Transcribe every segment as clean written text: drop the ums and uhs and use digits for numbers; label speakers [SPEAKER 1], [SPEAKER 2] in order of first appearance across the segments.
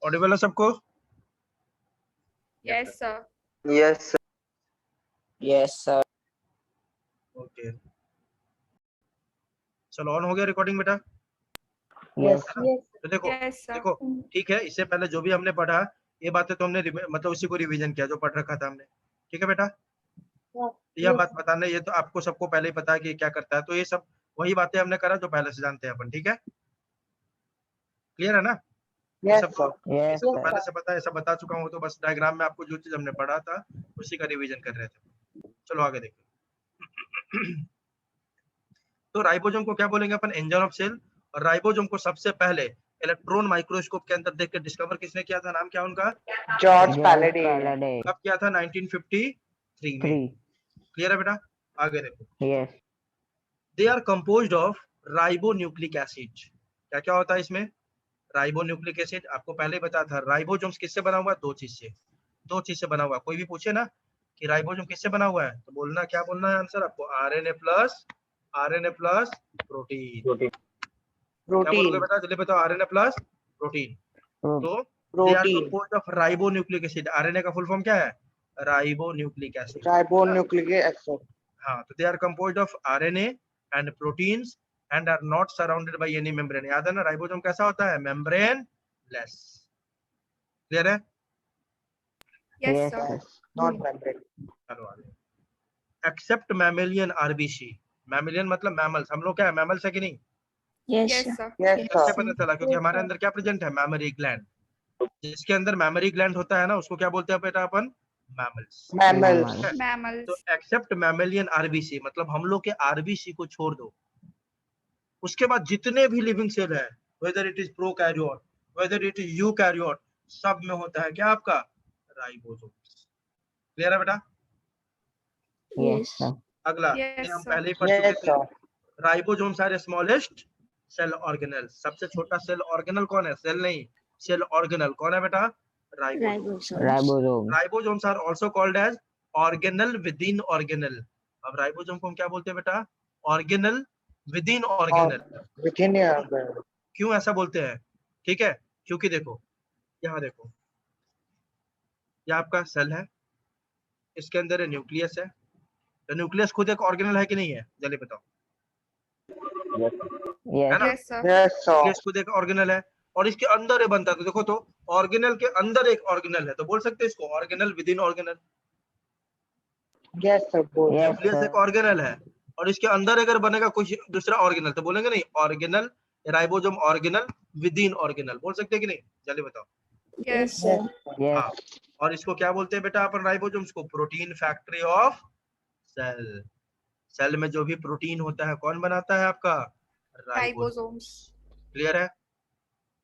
[SPEAKER 1] Audible है सबको?
[SPEAKER 2] Yes sir.
[SPEAKER 3] Yes sir.
[SPEAKER 4] Yes sir.
[SPEAKER 1] Okay, चलो ऑन हो गया रिकॉर्डिंग बेटा?
[SPEAKER 4] यस
[SPEAKER 1] तो देखो
[SPEAKER 2] यस सर।
[SPEAKER 1] देखो ठीक है, इससे पहले जो भी हमने पढ़ा ये बातें तो हमने मतलब उसी को रिवीजन किया जो पढ़ रखा था हमने, ठीक है बेटा? यह बात बताना, ये तो आपको सबको पहले ही पता है कि क्या करता है, तो ये सब वही बातें हमने करा जो पहले से जानते हैं अपन, ठीक है? क्लियर है ना?
[SPEAKER 4] यस
[SPEAKER 1] सबको
[SPEAKER 4] यस
[SPEAKER 1] सबको पहले से पता है, सब बता चुका हूँ, तो बस डायग्राम में आपको जो चीज हमने पढ़ा था उसी का रिवीजन कर रहे थे। चलो आगे देखो। तो राइबोसोम को क्या बोलेंगे अपन? Engine of cell. और राइबोसोम को सबसे पहले इलेक्ट्रॉन माइक्रोस्कोप के अंदर देख के डिस्कवर किसने किया था? नाम क्या उनका?
[SPEAKER 3] जॉर्ज पैलेडी।
[SPEAKER 1] कब किया था? 1953 में। क्लियर है बेटा? आगे देखो।
[SPEAKER 4] Yes
[SPEAKER 1] they are composed of ribonucleic acid. क्या क्या होता है इसमें? Ribonucleic acid. आपको पहले ही बताया था राइबोसोम किससे बना हुआ है? दो चीज से बना हुआ है। कोई भी पूछे ना कि राइबोसोम किससे बना हुआ है, तो बोलना, क्या बोलना है आंसर आपको? RNA plus protein. क्या बोलोगे बेटा? जल्दी बताओ। RNA plus protein. तो they are composed of ribonucleic acid. RNA का फुल फॉर्म क्या है? Ribonucleic acid. हाँ, तो they are composed of RNA and proteins and are not surrounded by any membrane. याद है ना, राइबोसोम कैसा होता है? Membrane less. क्लियर है?
[SPEAKER 2] Yes sir.
[SPEAKER 3] Not membrane.
[SPEAKER 1] चलो आगे। Except mammalian RBC. मैमेलियन मतलब मैमल्स। हम लोग क्या है? मैमल्स है कि नहीं?
[SPEAKER 2] Yes sir.
[SPEAKER 1] कैसे पता चला? क्योंकि हमारे अंदर क्या प्रेजेंट है? Mammary gland. जिसके अंदर मैमरी ग्लैंड होता है ना, उसको क्या बोलते हैं बेटा अपन? मैमल्स। तो
[SPEAKER 2] मैमल्स।
[SPEAKER 1] एक्सेप्ट मैमेलियन आरबीसी मतलब हम लोग के आरबीसी को छोड़ दो, उसके बाद जितने भी लिविंग सेल है, whether it is prokaryote, whether it is eukaryote, सब में होता है क्या आपका? राइबोसोम। क्लियर है बेटा?
[SPEAKER 4] यस
[SPEAKER 1] अगला, ये हम पहले ही पढ़ चुके थे। Ribosomes are smallest cell organelle. सबसे छोटा सेल ऑर्गेनल कौन है? सेल नहीं, सेल ऑर्गेनल कौन है बेटा?
[SPEAKER 4] Ribosome.
[SPEAKER 1] Ribosomes are also called as organelle within organelle. अब राइबोसोम को हम क्या बोलते हैं बेटा? Organelle within organelle. क्यों ऐसा बोलते हैं? ठीक है, क्योंकि देखो, यहाँ देखो, यह आपका सेल है, इसके अंदर न्यूक्लियस है। तो न्यूक्लियस खुद एक ऑर्गेनल है कि नहीं है? जल्दी बताओ। है ना?
[SPEAKER 2] Yes sir.
[SPEAKER 1] न्यूक्लियस खुद एक ऑर्गेनल है और इसके अंदर ये बनता है। तो देखो, तो ऑर्गेनल के अंदर एक ऑर्गेनल है, तो बोल सकते हैं इसको organelle within organelle. Nucleus एक ऑर्गेनल है और इसके अंदर अगर बनेगा कुछ दूसरा ऑर्गेनल, तो बोलेंगे नहीं organelle, ribosome organelle within organelle. बोल सकते हैं कि नहीं? जल्दी बताओ।
[SPEAKER 2] Yes sir.
[SPEAKER 1] हाँ, और इसको क्या बोलते हैं बेटा अपन? राइबोसोम्स को protein factory of cell. Cell में जो भी प्रोटीन होता है कौन बनाता है आपका?
[SPEAKER 2] राइबोसोम्स।
[SPEAKER 1] क्लियर है?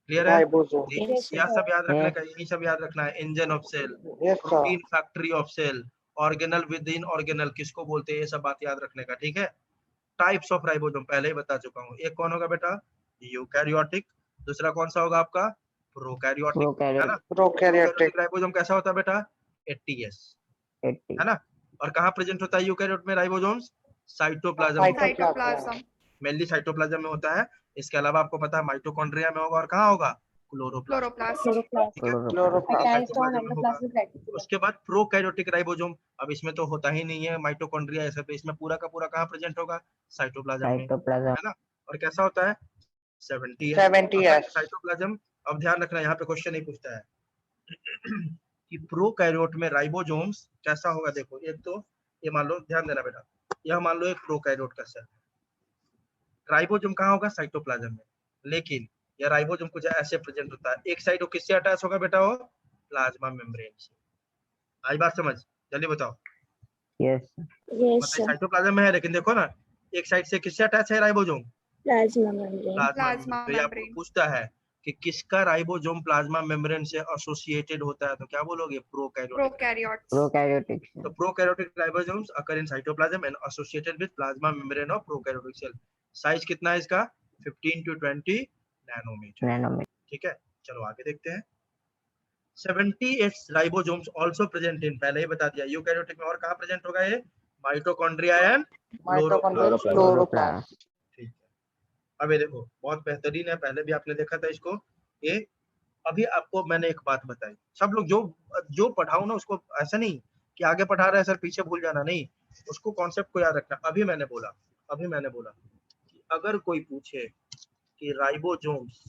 [SPEAKER 1] क्लियर है? यह सब याद रखने का, यही सब याद रखना है। Engine of cell, protein factory of cell, organelle within organelle किसको बोलते हैं, ये सब बात याद रखने का, ठीक है? टाइप्स ऑफ राइबोसोम पहले ही बता चुका हूँ। एक कौन होगा बेटा, यूकैरियोटिक, दूसरा कौन सा होगा आपका, प्रोकैरियोटिक, है ना।
[SPEAKER 3] प्रोकैरियोटिक
[SPEAKER 1] राइबोसोम कैसा होता है बेटा, एटीएस,
[SPEAKER 4] 80
[SPEAKER 1] है ना। और कहाँ प्रेजेंट होता है यूकैरियोट में राइबोसोम्स, साइटोप्लाज्म में,
[SPEAKER 2] साइटोप्लाज्म,
[SPEAKER 1] मेनली साइटोप्लाज्म में होता है। इसके अलावा आपको पता है माइटोकॉन्ड्रिया में होगा, और कहाँ होगा, क्लोरोप्लास्ट,
[SPEAKER 2] क्लोरोप्लास्ट,
[SPEAKER 1] ठीक है।
[SPEAKER 3] क्लोरोप्लास्ट
[SPEAKER 1] साइटोप्लाज्म में होगा। उसके बाद प्रोकैरियोटिक राइबोसोम, अब इसमें तो होता ही नहीं है माइटोकॉन्ड्रिया ऐसा, तो इसमें पूरा का पूरा कहाँ प्रेजेंट होगा, साइटोप्लाज्म में,
[SPEAKER 4] साइटोप्लाज्म
[SPEAKER 1] है ना। और कैसा होता है, 70
[SPEAKER 3] 70s
[SPEAKER 1] साइटोप्लाज्म। अब ध्यान रखना, यहाँ पे क्वेश्चन नहीं पूछता है कि प्रोकैरियोट में राइबोसोम्स कैसा होगा। देखो एक तो ये मान लो, ध्यान देना बेटा, यह मान लो एक प्रोकैरियोट का सेल, राइबोसोम कहाँ होगा, साइटोप्लाज्म में, लेकिन यह राइबोसोम कुछ ऐसे प्रेजेंट होता है। एक साइड वो किससे अटैच होगा बेटा, वो प्लाज्मा मेम्ब्रेन से। आई बात समझ, जल्दी बताओ।
[SPEAKER 4] यस
[SPEAKER 1] मतलब साइटोप्लाज्म में है, लेकिन देखो ना, एक साइड से किससे अटैच है राइबोसोम, प्लाज्मा
[SPEAKER 2] प्लाज्मा
[SPEAKER 1] मेम्ब्रेन। तो ये आपको
[SPEAKER 2] मेम्ब्रेन,
[SPEAKER 1] पूछता है कि किसका राइबोसोम प्लाज्मा मेम्ब्रेन से एसोसिएटेड होता है, तो क्या बोलोगे, प्रोकैरियोटिक।
[SPEAKER 2] प्रोकैरियोट्स,
[SPEAKER 4] प्रोकैरियोटिक
[SPEAKER 1] तो prokaryotic ribosomes occur in cytoplasm and associated with plasma membrane of prokaryotic cell. Size कितना है इसका, 15 to 20 नैनोमीटर,
[SPEAKER 4] नैनोमीटर
[SPEAKER 1] ठीक है। चलो आगे देखते हैं। 78 राइबोसोम्स आल्सो प्रेजेंट इन, पहले ही बता दिया यूकैरियोटिक में, और कहाँ प्रेजेंट होगा ये, mitochondria and
[SPEAKER 3] mitochondria
[SPEAKER 1] chloroplast,
[SPEAKER 3] chloroplast
[SPEAKER 1] ठीक है। अब ये देखो बहुत बेहतरीन है, पहले भी आपने देखा था इसको। ये अभी आपको मैंने एक बात बताई, सब लोग जो जो पढ़ाओ ना उसको ऐसा नहीं कि आगे पढ़ा रहे हैं सर पीछे भूल जाना, नहीं, उसको कॉन्सेप्ट को याद रखना। अभी मैंने बोला कि अगर कोई पूछे कि राइबोसोम्स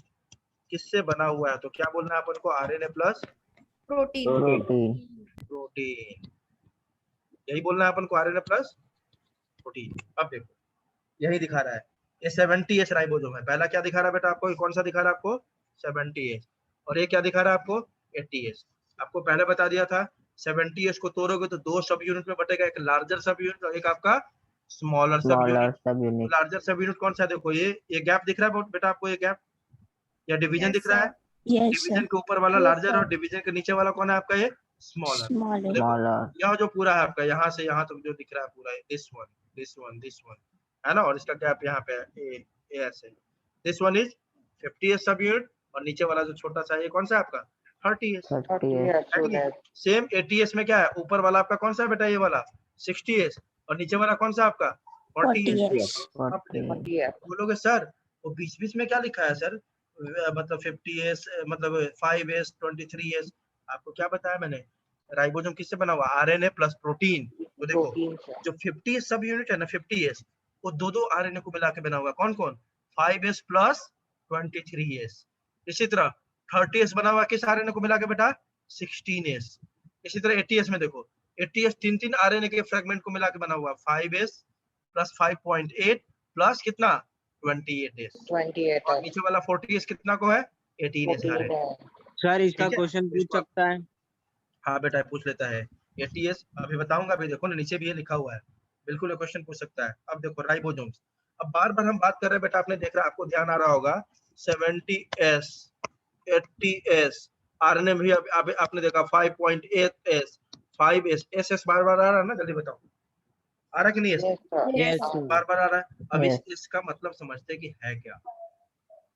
[SPEAKER 1] किससे बना हुआ है, तो क्या बोलना है अपन को, RNA plus
[SPEAKER 2] protein,
[SPEAKER 4] protein
[SPEAKER 1] protein, यही बोलना है अपन को, आरएनए प्लस प्रोटीन। अब देखो यही दिखा रहा है, ये 70 राइबोसोम है। पहला क्या दिखा रहा है बेटा आपको, ये कौन सा दिखा रहा है आपको, 70, और ये क्या दिखा रहा है आपको, 80। आपको पहले बता दिया था 70 को तोड़ोगे तो दो सब यूनिट में बटेगा, एक लार्जर सब यूनिट और एक आपका स्मॉलर सब
[SPEAKER 4] स्मॉलर
[SPEAKER 1] यूनिट।
[SPEAKER 4] सब यूनिट
[SPEAKER 1] लार्जर सब यूनिट कौन सा है, देखो ये गैप दिख रहा है बेटा आपको, ये गैप या डिवीजन
[SPEAKER 2] यस
[SPEAKER 1] दिख रहा है,
[SPEAKER 2] सर,
[SPEAKER 1] डिवीजन के ऊपर वाला लार्जर और डिवीजन के नीचे वाला कौन है आपका, ये स्मॉलर। देखो
[SPEAKER 4] स्मॉलर
[SPEAKER 1] यह जो पूरा है आपका, यहाँ से यहाँ तक जो दिख रहा है पूरा, this one this one this one, है ना, और इसका गैप यहाँ पे है, ए ऐसे, दिस वन इज 50 सब यूनिट, और नीचे वाला जो छोटा सा ये कौन सा है आपका, 30,
[SPEAKER 4] 30
[SPEAKER 1] सेम 80 में क्या है, ऊपर वाला आपका कौन सा है बेटा, ये वाला 60, और नीचे वाला कौन सा आपका 40। अब देखो
[SPEAKER 4] 40
[SPEAKER 1] बोलोगे सर वो बीच बीच में क्या लिखा है सर, मतलब 50s, मतलब 5s 23s, आपको क्या बताया मैंने, राइबोसोम किससे बना हुआ, आरएनए प्लस प्रोटीन। तो देखो
[SPEAKER 3] प्रोटीन से
[SPEAKER 1] जो 50 सब यूनिट है ना, 50s, वो दो आरएनए को मिला के बना हुआ, कौन कौन, 5s प्लस 23s। इसी तरह 30s बना हुआ किस आरएनए को मिला के बेटा, 16s। इसी तरह 80s में देखो, 80s तीन तीन आरएनए के फ्रेगमेंट को मिला के बना हुआ, 5s प्लस 5.8 प्लस कितना 28s,
[SPEAKER 3] 28
[SPEAKER 1] और नीचे वाला 40s कितना को है, 18s
[SPEAKER 3] 14
[SPEAKER 1] आरएनए,
[SPEAKER 3] है
[SPEAKER 5] सर इसका
[SPEAKER 1] ठीक है।
[SPEAKER 5] क्वेश्चन पूछ
[SPEAKER 1] इसको
[SPEAKER 5] सकता है?
[SPEAKER 1] हाँ बेटा पूछ लेता है, 80s अभी बताऊंगा, अभी देखो ना नीचे भी ये लिखा हुआ है, बिल्कुल ये क्वेश्चन पूछ सकता है। अब देखो राइबोसोम्स, अब बार बार हम बात कर रहे हैं बेटा, आपने देख रहा, आपको ध्यान आ रहा होगा 70s 80s, आरएनए भी अब आपने देखा 5.8s 5s, एस बार बार आ रहा है ना, जल्दी बताओ आ रहा कि नहीं,
[SPEAKER 3] यस सर
[SPEAKER 5] यस
[SPEAKER 1] बार बार आ रहा है। अब
[SPEAKER 4] Yes.
[SPEAKER 1] इसका मतलब समझते हैं कि है क्या,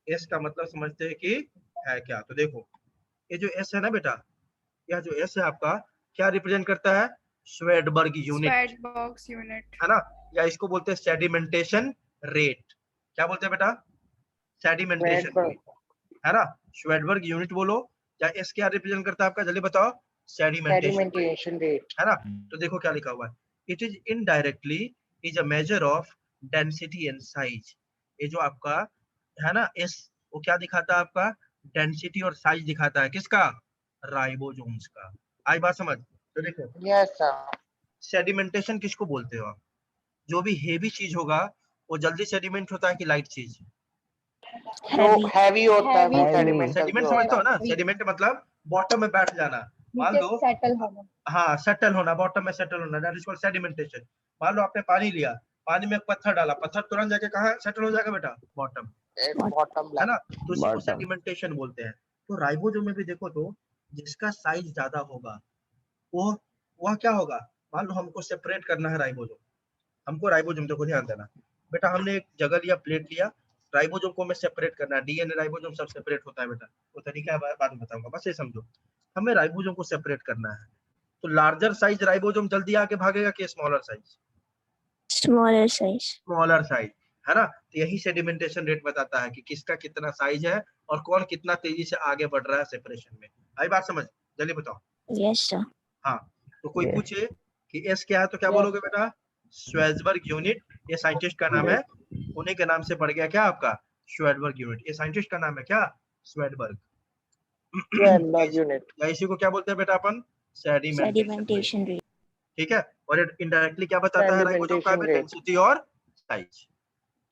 [SPEAKER 1] इसका मतलब समझते हैं कि है क्या। तो देखो ये जो एस है ना बेटा, यह जो एस है आपका क्या रिप्रेजेंट करता है, Svedberg unit,
[SPEAKER 2] sweat box unit,
[SPEAKER 1] है ना, या इसको बोलते हैं सेडिमेंटेशन रेट। क्या बोलते हैं बेटा, सेडिमेंटेशन रेट, है ना, स्वेडबर्ग यूनिट बोलो, या एस क्या रिप्रेजेंट करता है आपका, जल्दी बताओ, सेडिमेंटेशन रेट,
[SPEAKER 3] सेडिमेंटेशन रेट
[SPEAKER 1] है ना। तो देखो क्या लिखा हुआ है, it is indirectly is a measure of density and size. ये जो आपका है ना एस, वो क्या दिखाता है आपका, डेंसिटी और साइज दिखाता है, किसका, राइबोसोम्स का। आई बात समझ। तो देखो
[SPEAKER 3] यस सर
[SPEAKER 1] सेडिमेंटेशन किसको बोलते हो आप, जो भी हेवी चीज होगा वो जल्दी सेडिमेंट होता है कि लाइट चीज,
[SPEAKER 3] जो हैवी होता है वो
[SPEAKER 4] Heavy.
[SPEAKER 3] सेडिमेंट
[SPEAKER 1] सेडिमेंट
[SPEAKER 3] जल्दी
[SPEAKER 1] समझते
[SPEAKER 3] होता
[SPEAKER 1] हो
[SPEAKER 3] है
[SPEAKER 1] ना, सेडिमेंट मतलब बॉटम में बैठ जाना, मान लो
[SPEAKER 2] सेटल होना,
[SPEAKER 1] हाँ सेटल होना, बॉटम में सेटल होना, दैट इज कॉल्ड सेडिमेंटेशन। मान लो आपने पानी लिया, पानी में एक पत्थर डाला, पत्थर तुरंत जाके कहाँ सेटल हो जाएगा बेटा, बॉटम,
[SPEAKER 3] बॉटम
[SPEAKER 1] है
[SPEAKER 3] लाइन
[SPEAKER 1] ना, तो इसी को
[SPEAKER 4] Bottom.
[SPEAKER 1] सेडिमेंटेशन बोलते हैं। तो राइबोसोम में भी देखो तो जिसका साइज ज्यादा होगा वो वह क्या होगा, मान लो हमको सेपरेट करना है राइबोसोम, हमको राइबोसोम, देखो ध्यान देना, बेटा हमने एक जगह लिया, प्लेट लिया, राइबोसोम को हमें सेपरेट करना है, डीएनए राइबोसोम सब सेपरेट होता है बेटा, वो तरीका बाद में बताऊंगा, बस ये समझो हमें राइबोसोम को सेपरेट करना है। तो लार्जर साइज राइबोसोम जल्दी आके भागेगा कि smaller size?
[SPEAKER 4] Smaller size.
[SPEAKER 1] Smaller size, है ना। तो यही सेडिमेंटेशन रेट बताता है कि किसका कितना साइज है और कौन कितना तेजी से आगे बढ़ रहा है सेपरेशन में। आई बात समझ? जल्दी बताओ।
[SPEAKER 4] Yes, sir.
[SPEAKER 1] हाँ, तो कोई
[SPEAKER 4] Yes.
[SPEAKER 1] पूछे कि एस क्या है तो क्या
[SPEAKER 3] Yes.
[SPEAKER 1] बोलोगे बेटा? श्वेर्ज़बर्ग यूनिट, ये साइंटिस्ट का नाम है, उन्हीं के नाम से पड़ गया क्या आपका? श्वेर्ज़बर्ग यूनिट, ये साइंटिस्ट का नाम है क्या? श्वेर्ज़बर्ग।
[SPEAKER 3] Schwarzschild unit.
[SPEAKER 1] या इसी को क्या बोलते हैं बेटा अपन? सेडिमेंटेशन।
[SPEAKER 4] Sedimentation rate.
[SPEAKER 1] ठीक है, और ये इनडायरेक्टली क्या बताता है राइबोसोम का?
[SPEAKER 3] Sedimentation rate.
[SPEAKER 1] डेंसिटी और साइज।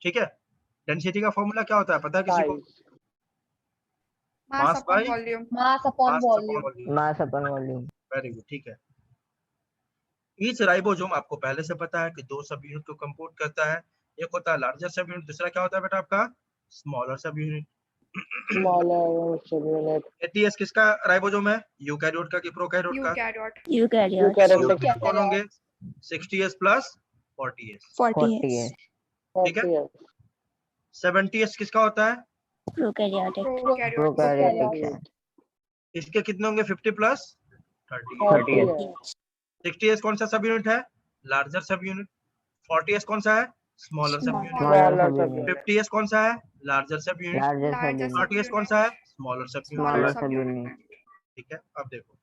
[SPEAKER 1] ठीक है, डेंसिटी का फॉर्मूला क्या होता है पता है किसी को?
[SPEAKER 3] Size.
[SPEAKER 2] Mass
[SPEAKER 1] Mass
[SPEAKER 2] upon
[SPEAKER 1] by
[SPEAKER 2] volume.
[SPEAKER 3] Mass upon
[SPEAKER 1] mass
[SPEAKER 3] volume.
[SPEAKER 1] Upon volume.
[SPEAKER 4] Mass upon volume.
[SPEAKER 1] Very good, ठीक है। ईच राइबोसोम आपको पहले से पता है कि दो सब यूनिट को कंपोज करता है, एक होता है लार्जर सब यूनिट, दूसरा क्या होता है बेटा आपका? स्मॉलर सब यूनिट।
[SPEAKER 3] Smaller subunit.
[SPEAKER 1] एटीएस किसका राइबोसोम है? यूकैरियोट का कि प्रोकैरियोट का?
[SPEAKER 2] Eukaryote.
[SPEAKER 4] Eukaryotes.
[SPEAKER 3] Eukaryotic.
[SPEAKER 1] यूकैरियोट कौन होंगे? 60s plus 40s।
[SPEAKER 4] 40s.
[SPEAKER 1] ठीक है।
[SPEAKER 3] 40s.
[SPEAKER 1] 70s किसका होता है?
[SPEAKER 4] Prokaryotic.
[SPEAKER 2] Prokaryote.
[SPEAKER 4] Prokaryotic.
[SPEAKER 1] इसके कितने होंगे? 50 प्लस 30।
[SPEAKER 3] 40s.
[SPEAKER 4] Yes.
[SPEAKER 1] 60s कौन सा सब यूनिट है? लार्जर सब यूनिट। 40s कौन सा है? स्मॉलर सब unit.
[SPEAKER 4] Smaller
[SPEAKER 3] Smaller
[SPEAKER 4] subunit.
[SPEAKER 3] subunit.
[SPEAKER 1] 50s कौन सा है? लार्जर सब unit.
[SPEAKER 4] Larger
[SPEAKER 2] Larger
[SPEAKER 4] subunit.
[SPEAKER 1] 40s कौन सा है? स्मॉलर सब
[SPEAKER 2] Smaller
[SPEAKER 1] यूनिट।
[SPEAKER 4] Smaller subunit.
[SPEAKER 1] ठीक है, अब देखो,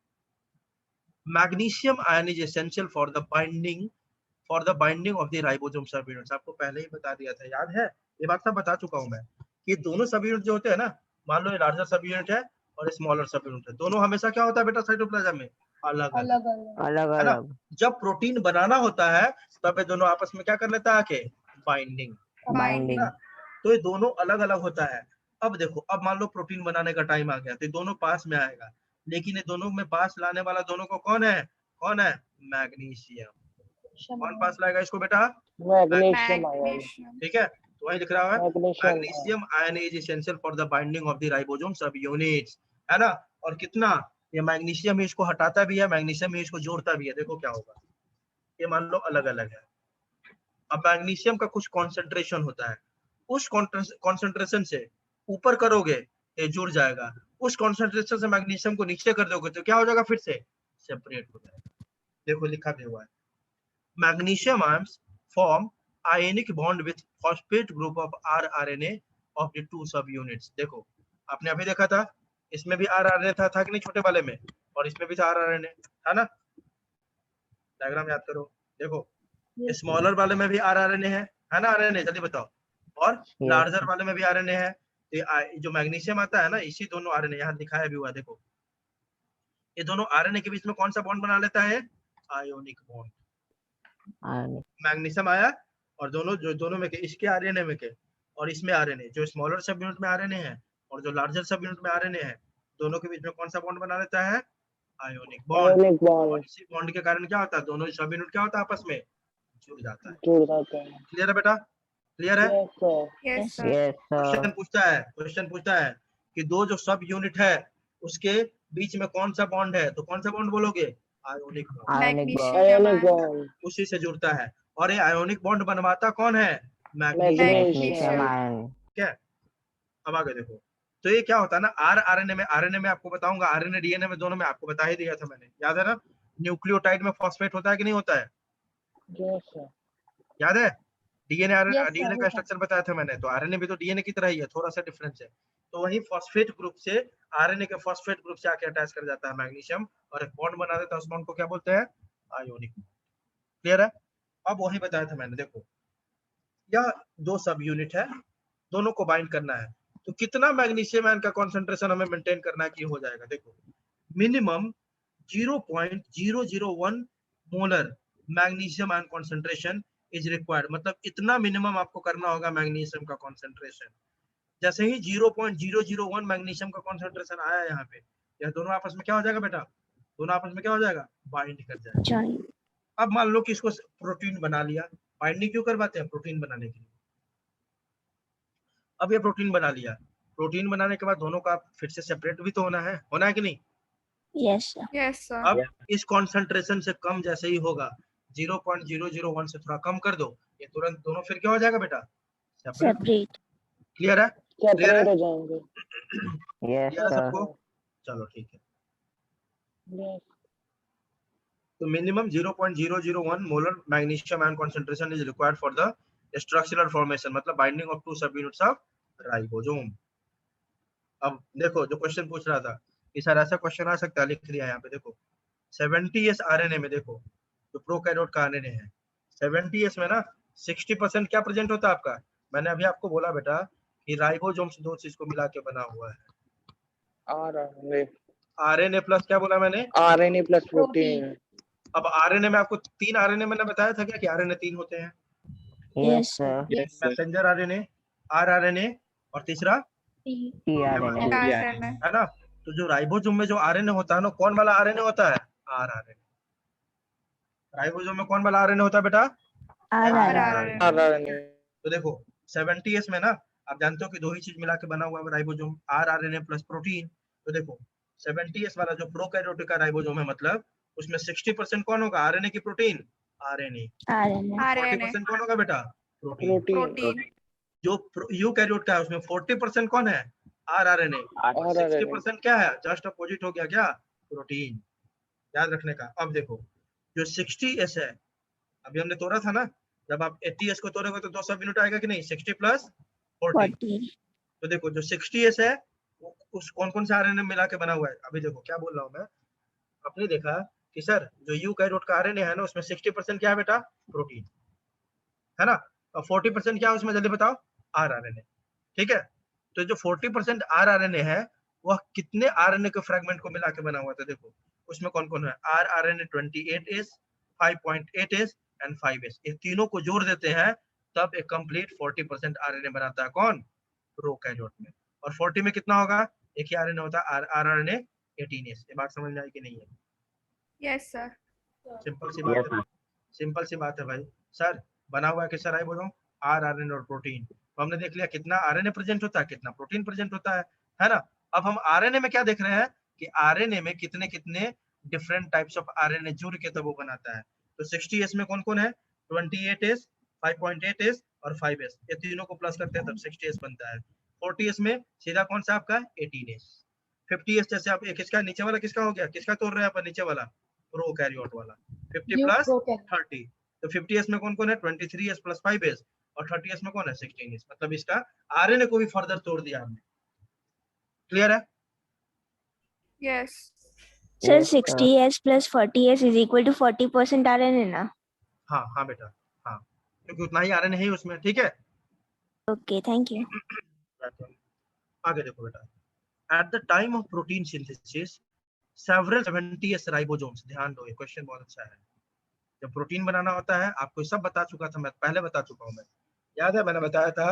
[SPEAKER 1] magnesium ion is essential for the binding of the ribosome सब यूनिट्स। आपको पहले ही बता दिया था, याद है? ये बात सब बता चुका हूं मैं कि दोनों सब यूनिट जो होते हैं ना, मान लो ये लार्जर सब यूनिट है और स्मॉलर सब यूनिट है, दोनों हमेशा क्या होता है बेटा साइटोप्लाज्म में? अलग अलग,
[SPEAKER 4] अलग
[SPEAKER 1] है ना।
[SPEAKER 4] अलग.
[SPEAKER 1] जब प्रोटीन बनाना होता है तब ये दोनों आपस में क्या कर लेता है आके? Binding,
[SPEAKER 4] Binding.
[SPEAKER 1] तो ये दोनों अलग अलग होता है। अब देखो, अब मान लो प्रोटीन बनाने का टाइम आ गया तो ये दोनों पास में आएगा, लेकिन ये दोनों में पास लाने वाला दोनों को कौन है? कौन है? मैग्नीशियम। कौन पास लाएगा इसको बेटा?
[SPEAKER 3] Magnesium ion.
[SPEAKER 2] Magnesium.
[SPEAKER 1] ठीक है, तो वही लिख रहा है,
[SPEAKER 3] Magnesium ion.
[SPEAKER 1] Magnesium ion is essential for the binding of the ribosome सब यूनिट्स, है ना। और कितना ये मैग्नीशियम इसको हटाता भी है, मैग्नीशियम इसको जोड़ता भी है। देखो क्या होगा, ये मान लो अलग अलग है। अब मैग्नीशियम का कुछ कॉन्सेंट्रेशन होता है, उस कॉन्सेंट्रेशन से ऊपर करोगे ये जुड़ जाएगा, उस कॉन्सेंट्रेशन से मैग्नीशियम को नीचे कर दोगे तो क्या हो जाएगा? फिर से सेपरेट हो जाएगा। देखो लिखा भी हुआ है, magnesium ions form ionic bond with phosphate group of rRNA of the two सब यूनिट्स। देखो आपने अभी देखा था, इसमें भी rRNA था कि नहीं छोटे वाले में, और इसमें भी था rRNA, है ना। डायग्राम याद करो, देखो स्मॉलर वाले में भी rRNA है ना, RNA जल्दी बताओ, और
[SPEAKER 4] Yes.
[SPEAKER 1] लार्जर वाले में भी RNA है। तो जो मैग्नीशियम आता है ना, इसी दोनों RNA यहाँ दिखाया भी हुआ, देखो ये दोनों RNA के बीच में कौन सा बॉन्ड बना लेता है? Ionic bond.
[SPEAKER 4] Ionic.
[SPEAKER 1] मैग्नीशियम आया और दोनों में के, इसके RNA में के और इसमें RNA, जो स्मॉलर सब यूनिट में RNA है और जो लार्जर सब यूनिट में RNA है, दोनों के बीच में कौन सा बॉन्ड बना लेता है? Ionic bond.
[SPEAKER 3] Ionic
[SPEAKER 1] और
[SPEAKER 3] bond.
[SPEAKER 1] इसी बॉन्ड के कारण क्या होता है? दोनों सब यूनिट क्या होता है? आपस में जुड़ जाता है।
[SPEAKER 3] जुड़ जाते हैं.
[SPEAKER 1] क्लियर है बेटा? क्लियर है?
[SPEAKER 3] Yes sir.
[SPEAKER 2] Yes, sir.
[SPEAKER 4] Yes,
[SPEAKER 1] question
[SPEAKER 4] sir.
[SPEAKER 1] पूछता है कि दो जो सब यूनिट है उसके बीच में कौन सा बॉन्ड है, तो कौन सा बॉन्ड बोलोगे? Ionic bond.
[SPEAKER 4] Ionic bond.
[SPEAKER 3] Ionic
[SPEAKER 2] Magnesium.
[SPEAKER 3] bond.
[SPEAKER 1] उसी से जुड़ता है, और ये आयोनिक बॉन्ड बनवाता कौन है? मैग्नीशियम।
[SPEAKER 4] Magnesium
[SPEAKER 2] Magnesium.
[SPEAKER 4] ion.
[SPEAKER 1] ठीक है, अब आगे देखो, तो ये क्या होता है ना, आरएनए में आपको बताऊंगा, आरएनए डीएनए में दोनों में आपको बता ही दिया था मैंने, याद है ना। न्यूक्लियोटाइड में फॉस्फेट होता है कि नहीं होता है?
[SPEAKER 3] Yes sir.
[SPEAKER 1] याद है? DNA
[SPEAKER 3] Yes,
[SPEAKER 1] DNA
[SPEAKER 3] sir.
[SPEAKER 1] का स्ट्रक्चर बताया था मैंने, तो आरएनए भी तो डीएनए की तरह ही है, थोड़ा सा डिफरेंस है। तो वही फॉस्फेट ग्रुप से आरएनए के फॉस्फेट ग्रुप से आके अटैच कर जाता है मैग्नीशियम और एक बॉन्ड बना देता है, उस बॉन्ड को क्या बोलते हैं? आयोनिक। क्लियर है? अब वही बताया था मैंने, देखो यह दो सब यूनिट है, दोनों को बाइंड करना है, तो कितना मैग्नीशियम आयन का कंसंट्रेशन हमें मेंटेन करना है कि हो जाएगा? देखो minimum 0.001 molar magnesium ion concentration is required, मतलब इतना मिनिमम आपको करना होगा मैग्नीशियम का कंसंट्रेशन। जैसे ही 0.001 मैग्नीशियम का कंसंट्रेशन आया यहाँ पे, यह दोनों आपस में क्या हो जाएगा बेटा? दोनों आपस में क्या हो जाएगा? बाइंड कर जाएगा।
[SPEAKER 4] Join.
[SPEAKER 1] अब मान लो कि इसको प्रोटीन बना लिया, बाइंडिंग क्यों करवाते हैं? प्रोटीन बनाने के लिए। अब ये प्रोटीन बना लिया, प्रोटीन बनाने के बाद दोनों का फिर से सेपरेट भी तो होना है कि नहीं?
[SPEAKER 4] Yes, sir.
[SPEAKER 2] Yes, sir.
[SPEAKER 1] अब इस कॉन्सेंट्रेशन से कम जैसे ही होगा, 0.001 से थोड़ा कम कर दो, ये तुरंत दोनों फिर क्या हो जाएगा बेटा? सेपरेट।
[SPEAKER 2] सेपरेट।
[SPEAKER 1] क्लियर है?
[SPEAKER 3] सेपरेट हो जाएंगे।
[SPEAKER 4] Yes,
[SPEAKER 1] क्लियर है
[SPEAKER 4] sir.
[SPEAKER 1] सबको? चलो ठीक है।
[SPEAKER 3] Yes.
[SPEAKER 1] तो minimum 0.001 molar magnesium ion concentration is required for the structural formation, मतलब बाइंडिंग ऑफ 2 सब यूनिट्स ऑफ राइबोसोम। अब देखो जो क्वेश्चन पूछ रहा था कि सर ऐसा क्वेश्चन आ सकता है, लिख दिया यहाँ पे देखो 70s आरएनए में, देखो जो प्रोकैरियोट का आरएनए है 70s में ना 60% क्या प्रेजेंट होता है आपका? मैंने अभी आपको बोला बेटा कि राइबोसोम दो चीज को मिला के बना हुआ है।
[SPEAKER 3] RNA
[SPEAKER 1] आरएनए प्लस क्या बोला मैंने?
[SPEAKER 3] RNA plus protein.
[SPEAKER 1] अब आरएनए में आपको 3 आरएनए मैंने बताया था क्या कि आरएनए 3 होते हैं?
[SPEAKER 4] Yes, sir.
[SPEAKER 1] Messenger RNA, rRNA और तीसरा
[SPEAKER 4] tRNA.
[SPEAKER 1] है ना? तो जो राइबोसोम में जो आरएनए होता है ना, कौन वाला आरएनए होता है? आरआरएनए। राइबोसोम में कौन वाला आरएनए होता है बेटा?
[SPEAKER 2] RNA।
[SPEAKER 3] RNA
[SPEAKER 1] तो देखो 70s में ना आप जानते हो कि दो ही चीज मिला के बना हुआ है राइबोसोम, आरआरएनए प्लस प्रोटीन। तो देखो 70s वाला जो प्रोकैरियोटिक का राइबोसोम है, मतलब उसमें 60% कौन होगा? आरएनए की प्रोटीन? आरएनए। 40% कौन होगा बेटा? प्रोटीन।
[SPEAKER 3] प्रोटीन।
[SPEAKER 1] जो यूकैरियोट का है उसमें 40% कौन है? आरआरएनए। 60% क्या है? जस्ट अपोजिट हो गया क्या? प्रोटीन। याद रखने का। अब देखो जो 60s है, अभी हमने तोड़ा था ना, जब आप 80s को तोड़ोगे तो 2 सब यूनिट आएगा कि नहीं? 60 प्लस 40। तो देखो जो 60s है वो उस कौन कौन से आरएनए मिला के बना हुआ है? अभी देखो क्या बोल रहा हूँ मैं, आपने देखा कि सर जो यूकैरियोट का आरएनए है ना उसमें 60% क्या है बेटा? प्रोटीन है ना, और 40% क्या है उसमें? जल्दी बताओ। आरआरएनए। ठीक है, तो जो 40% आरआरएनए है वह कितने आरएनए के फ्रेगमेंट को मिला के बना हुआ था? देखो उसमें कौन कौन है? RRNA 28S, 5.8S and 5S। ये तीनों को जोड़ देते हैं तब एक कंप्लीट 40% आरएनए बनाता है। कौन? प्रोकैरियोट में। और 40 में कितना होगा? एक ही आरएनए होता है, आरआरएनए 18S। ये बात समझ में आई कि नहीं है?
[SPEAKER 2] Yes sir.
[SPEAKER 1] सिंपल सी बात है, सिंपल सी बात है भाई। सर बना हुआ है किससे राइबोसोम? आरआरएनए और प्रोटीन। तो हमने देख लिया कितना आरएनए प्रेजेंट होता है, कितना प्रोटीन प्रेजेंट होता है ना? अब हम आरएनए में क्या देख रहे हैं कि आरएनए में कितने कितने डिफरेंट टाइप्स ऑफ आरएनए जुड़ के तब वो बनाता है। तो 60S में कौन कौन है? 28S, 5.8S और 5S। ये तीनों को प्लस करते हैं तब 60S बनता है। 40S में सीधा कौन सा आपका? 18S। 50S जैसे आप किसका नीचे वाला किसका हो गया? किसका तोड़ रहे हैं अपन? नीचे वाला प्रोकैरियोट वाला। 50 प्लस 30। तो 50S में कौन कौन है? 23S plus 5S। और 30S में कौन है? 16S। मतलब इसका आरएनए को भी फर्दर तोड़ दिया हमने। क्लियर है?
[SPEAKER 2] Yes
[SPEAKER 5] sir
[SPEAKER 4] Yes, sir.
[SPEAKER 5] 60S plus 40S is equal to 40% RNA ना?
[SPEAKER 1] हाँ हाँ बेटा, हाँ, क्योंकि उतना ही आरएनए है उसमें। ठीक है,
[SPEAKER 5] Okay, thank you.
[SPEAKER 1] आगे देखो बेटा। At the time of protein synthesis several 70S ribosomes. ध्यान दो, ये क्वेश्चन बहुत अच्छा है। जब प्रोटीन बनाना होता है, आपको सब बता चुका था मैं, पहले बता चुका हूँ मैं, याद है मैंने बताया था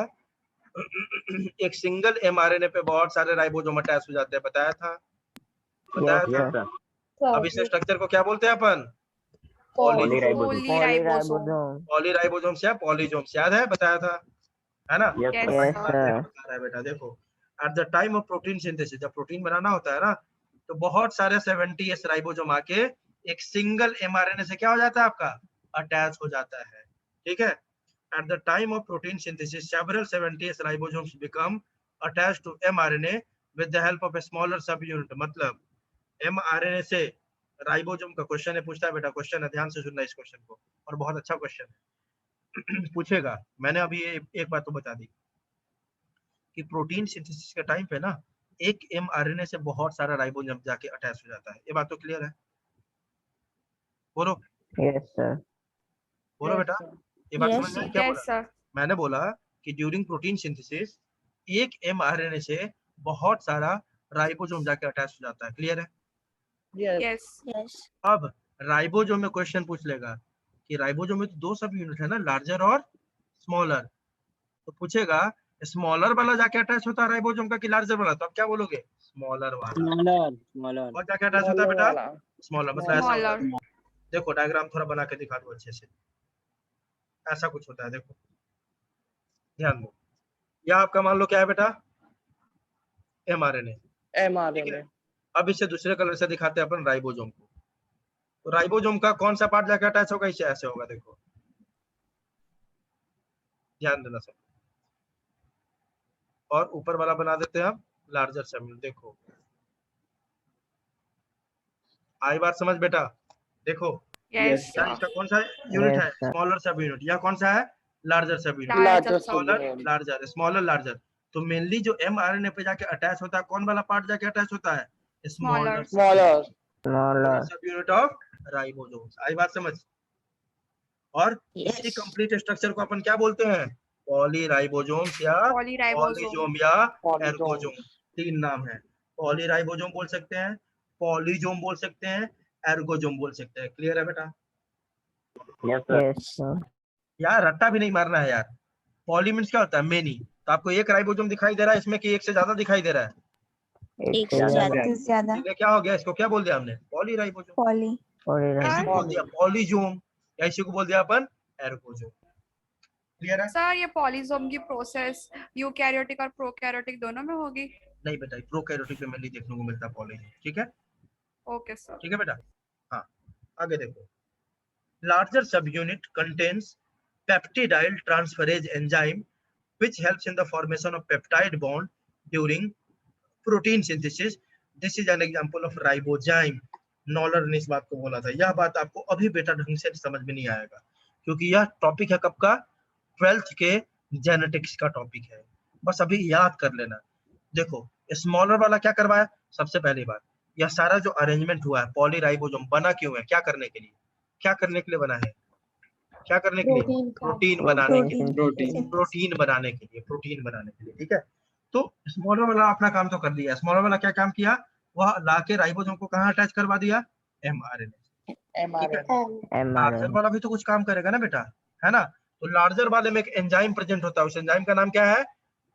[SPEAKER 1] एक सिंगल एमआरएनए पे बहुत सारे राइबोसोम अटैच हो जाते हैं, बताया था?
[SPEAKER 4] Yes, sir.
[SPEAKER 1] अब इस स्ट्रक्चर को क्या बोलते हैं अपन?
[SPEAKER 4] Polyribosome.
[SPEAKER 1] पॉलीराइबोसोम्स या पॉलीजोम्स। याद है? बताया था, है ना?
[SPEAKER 4] Yes, sir.
[SPEAKER 1] बता रहा है बेटा। देखो at the time of protein synthesis, जब प्रोटीन बनाना होता है ना, तो बहुत सारे 70S राइबोसोम आके एक सिंगल एमआरएनए से क्या हो जाता है आपका? अटैच हो जाता है। ठीक है, at the time of protein synthesis several 70S ribosomes become attached to mRNA with the help of a smaller subunit। मतलब mRNA से राइबोसोम का क्वेश्चन है, पूछता है बेटा, क्वेश्चन है, ध्यान से सुनना इस क्वेश्चन को, और बहुत अच्छा क्वेश्चन है पूछेगा। मैंने अभी एक बात तो बता दी कि प्रोटीन सिंथेसिस के टाइम पे ना एक mRNA से बहुत सारा राइबोसोम जाके अटैच हो जाता है। ये बात तो क्लियर है? बोलो
[SPEAKER 4] Yes, sir.
[SPEAKER 1] बोलो बेटा, ये बात
[SPEAKER 5] Yes,
[SPEAKER 1] समझ में आई?
[SPEAKER 5] sir.
[SPEAKER 1] क्या बोला?
[SPEAKER 2] Yes sir.
[SPEAKER 1] मैंने बोला कि ड्यूरिंग प्रोटीन सिंथेसिस एक mRNA से बहुत सारा राइबोसोम जाके अटैच हो जाता है। क्लियर है?
[SPEAKER 3] Yes.
[SPEAKER 2] Yes
[SPEAKER 5] Yes.
[SPEAKER 1] अब राइबोसोम में क्वेश्चन पूछ लेगा कि राइबोसोम में तो दो सब यूनिट है ना, लार्जर और स्मॉलर। तो पूछेगा स्मॉलर वाला जाके अटैच होता है राइबोसोम का कि लार्जर वाला? तो आप क्या बोलोगे? स्मॉलर वाला। और जाके अटैच होता है बेटा?
[SPEAKER 3] वाला।
[SPEAKER 1] स्मॉलर। मतलब ऐसा होता है,
[SPEAKER 2] स्मॉलर।
[SPEAKER 1] देखो डायग्राम थोड़ा बना के दिखा दो अच्छे से। ऐसा कुछ होता है, देखो ध्यान दो। यह आपका मान लो क्या है बेटा? mRNA। ठीक है,
[SPEAKER 3] mRNA।
[SPEAKER 1] अब इसे दूसरे कलर से दिखाते हैं अपन राइबोसोम को। तो राइबोसोम का कौन सा पार्ट जाके अटैच होगा, इससे ऐसे होगा, देखो ध्यान देना सब। और ऊपर वाला बना देते हैं हम लार्जर सब यूनिट। देखो आई बात समझ बेटा, देखो
[SPEAKER 2] Yes,
[SPEAKER 1] या
[SPEAKER 2] sir.
[SPEAKER 1] इसका कौन सा यूनिट है,
[SPEAKER 4] Yes, sir.
[SPEAKER 1] स्मॉलर सब यूनिट, या कौन सा है, लार्जर सब unit.
[SPEAKER 2] Larger
[SPEAKER 3] Larger
[SPEAKER 1] smaller
[SPEAKER 3] subunit.
[SPEAKER 1] Larger, smaller larger. तो मेनली जो mRNA पे जाके अटैच होता है, कौन वाला पार्ट जाके अटैच होता है, smaller
[SPEAKER 2] Smaller.
[SPEAKER 3] Smaller.
[SPEAKER 4] Smaller.
[SPEAKER 1] Subunit of ribosomes. आई बात समझ। और इसी
[SPEAKER 5] Yes.
[SPEAKER 1] कंप्लीट स्ट्रक्चर को अपन क्या बोलते हैं, पॉलीराइबोसोम्स या
[SPEAKER 2] Polyribosome.
[SPEAKER 1] पॉलीजोम या
[SPEAKER 3] Polysome.
[SPEAKER 1] एर्गोसोम। तीन नाम है, पॉलीराइबोसोम बोल सकते हैं, पॉलीजोम बोल सकते हैं, एर्गोसोम बोल सकते हैं। क्लियर है बेटा?
[SPEAKER 4] Yes, sir. Yes, sir.
[SPEAKER 1] यार रट्टा भी नहीं मारना है यार। पॉली मीन्स क्या होता है, मेनी। तो आपको एक राइबोसोम दिखाई दे रहा है इसमें कि एक से ज्यादा दिखाई दे रहा है,
[SPEAKER 5] एक से ज्यादा.
[SPEAKER 6] ज्यादा
[SPEAKER 1] इसलिए क्या हो गया, इसको क्या बोल दिया हमने, पॉलीराइबोसोम।
[SPEAKER 6] Poly
[SPEAKER 4] Polyribosom.
[SPEAKER 1] इसी को बोल दिया पॉलीजोम, या इसी को बोल दिया अपन एर्गोसोम। क्लियर है?
[SPEAKER 2] सर ये पॉलीजोम की प्रोसेस यूकैरियोटिक और प्रोकैरियोटिक दोनों में होगी?
[SPEAKER 1] नहीं बेटा, प्रोकैरियोटिक में मेनली देखने को मिलता है पॉलीजोम। ठीक है,
[SPEAKER 2] ओके सर.
[SPEAKER 1] ठीक है बेटा। हाँ आगे देखो, larger subunit contains peptidyl transferase enzyme which helps in the formation of peptide bond during protein synthesis. This is an example of ribozyme. नॉलर ने इस बात को बोला था। यह बात आपको अभी बेटा ढंग से समझ में नहीं आएगा, क्योंकि यह टॉपिक है कब का, 12th के जेनेटिक्स का टॉपिक है। बस अभी याद कर लेना। देखो स्मॉलर वाला क्या करवाया, सबसे पहली बात, यह सारा जो अरेंजमेंट हुआ है, पॉलीराइबोसोम बना क्यों है, क्या करने के लिए, क्या करने के लिए बना है, क्या करने के लिए, प्रोटीन बनाने के लिए, प्रोटीन बनाने के लिए, प्रोटीन बनाने के लिए। ठीक है, तो स्मॉलर वाला अपना काम तो कर दिया। स्मॉलर वाला क्या काम किया, वह लाके राइबोसोम को कहाँ अटैच करवा दिया, mRNA।
[SPEAKER 3] mRNA.
[SPEAKER 1] Larger
[SPEAKER 4] mRNA.
[SPEAKER 1] वाला भी तो कुछ काम करेगा ना बेटा, है ना। तो लार्जर वाले में एक एंजाइम प्रेजेंट होता है, उस एंजाइम का नाम क्या है,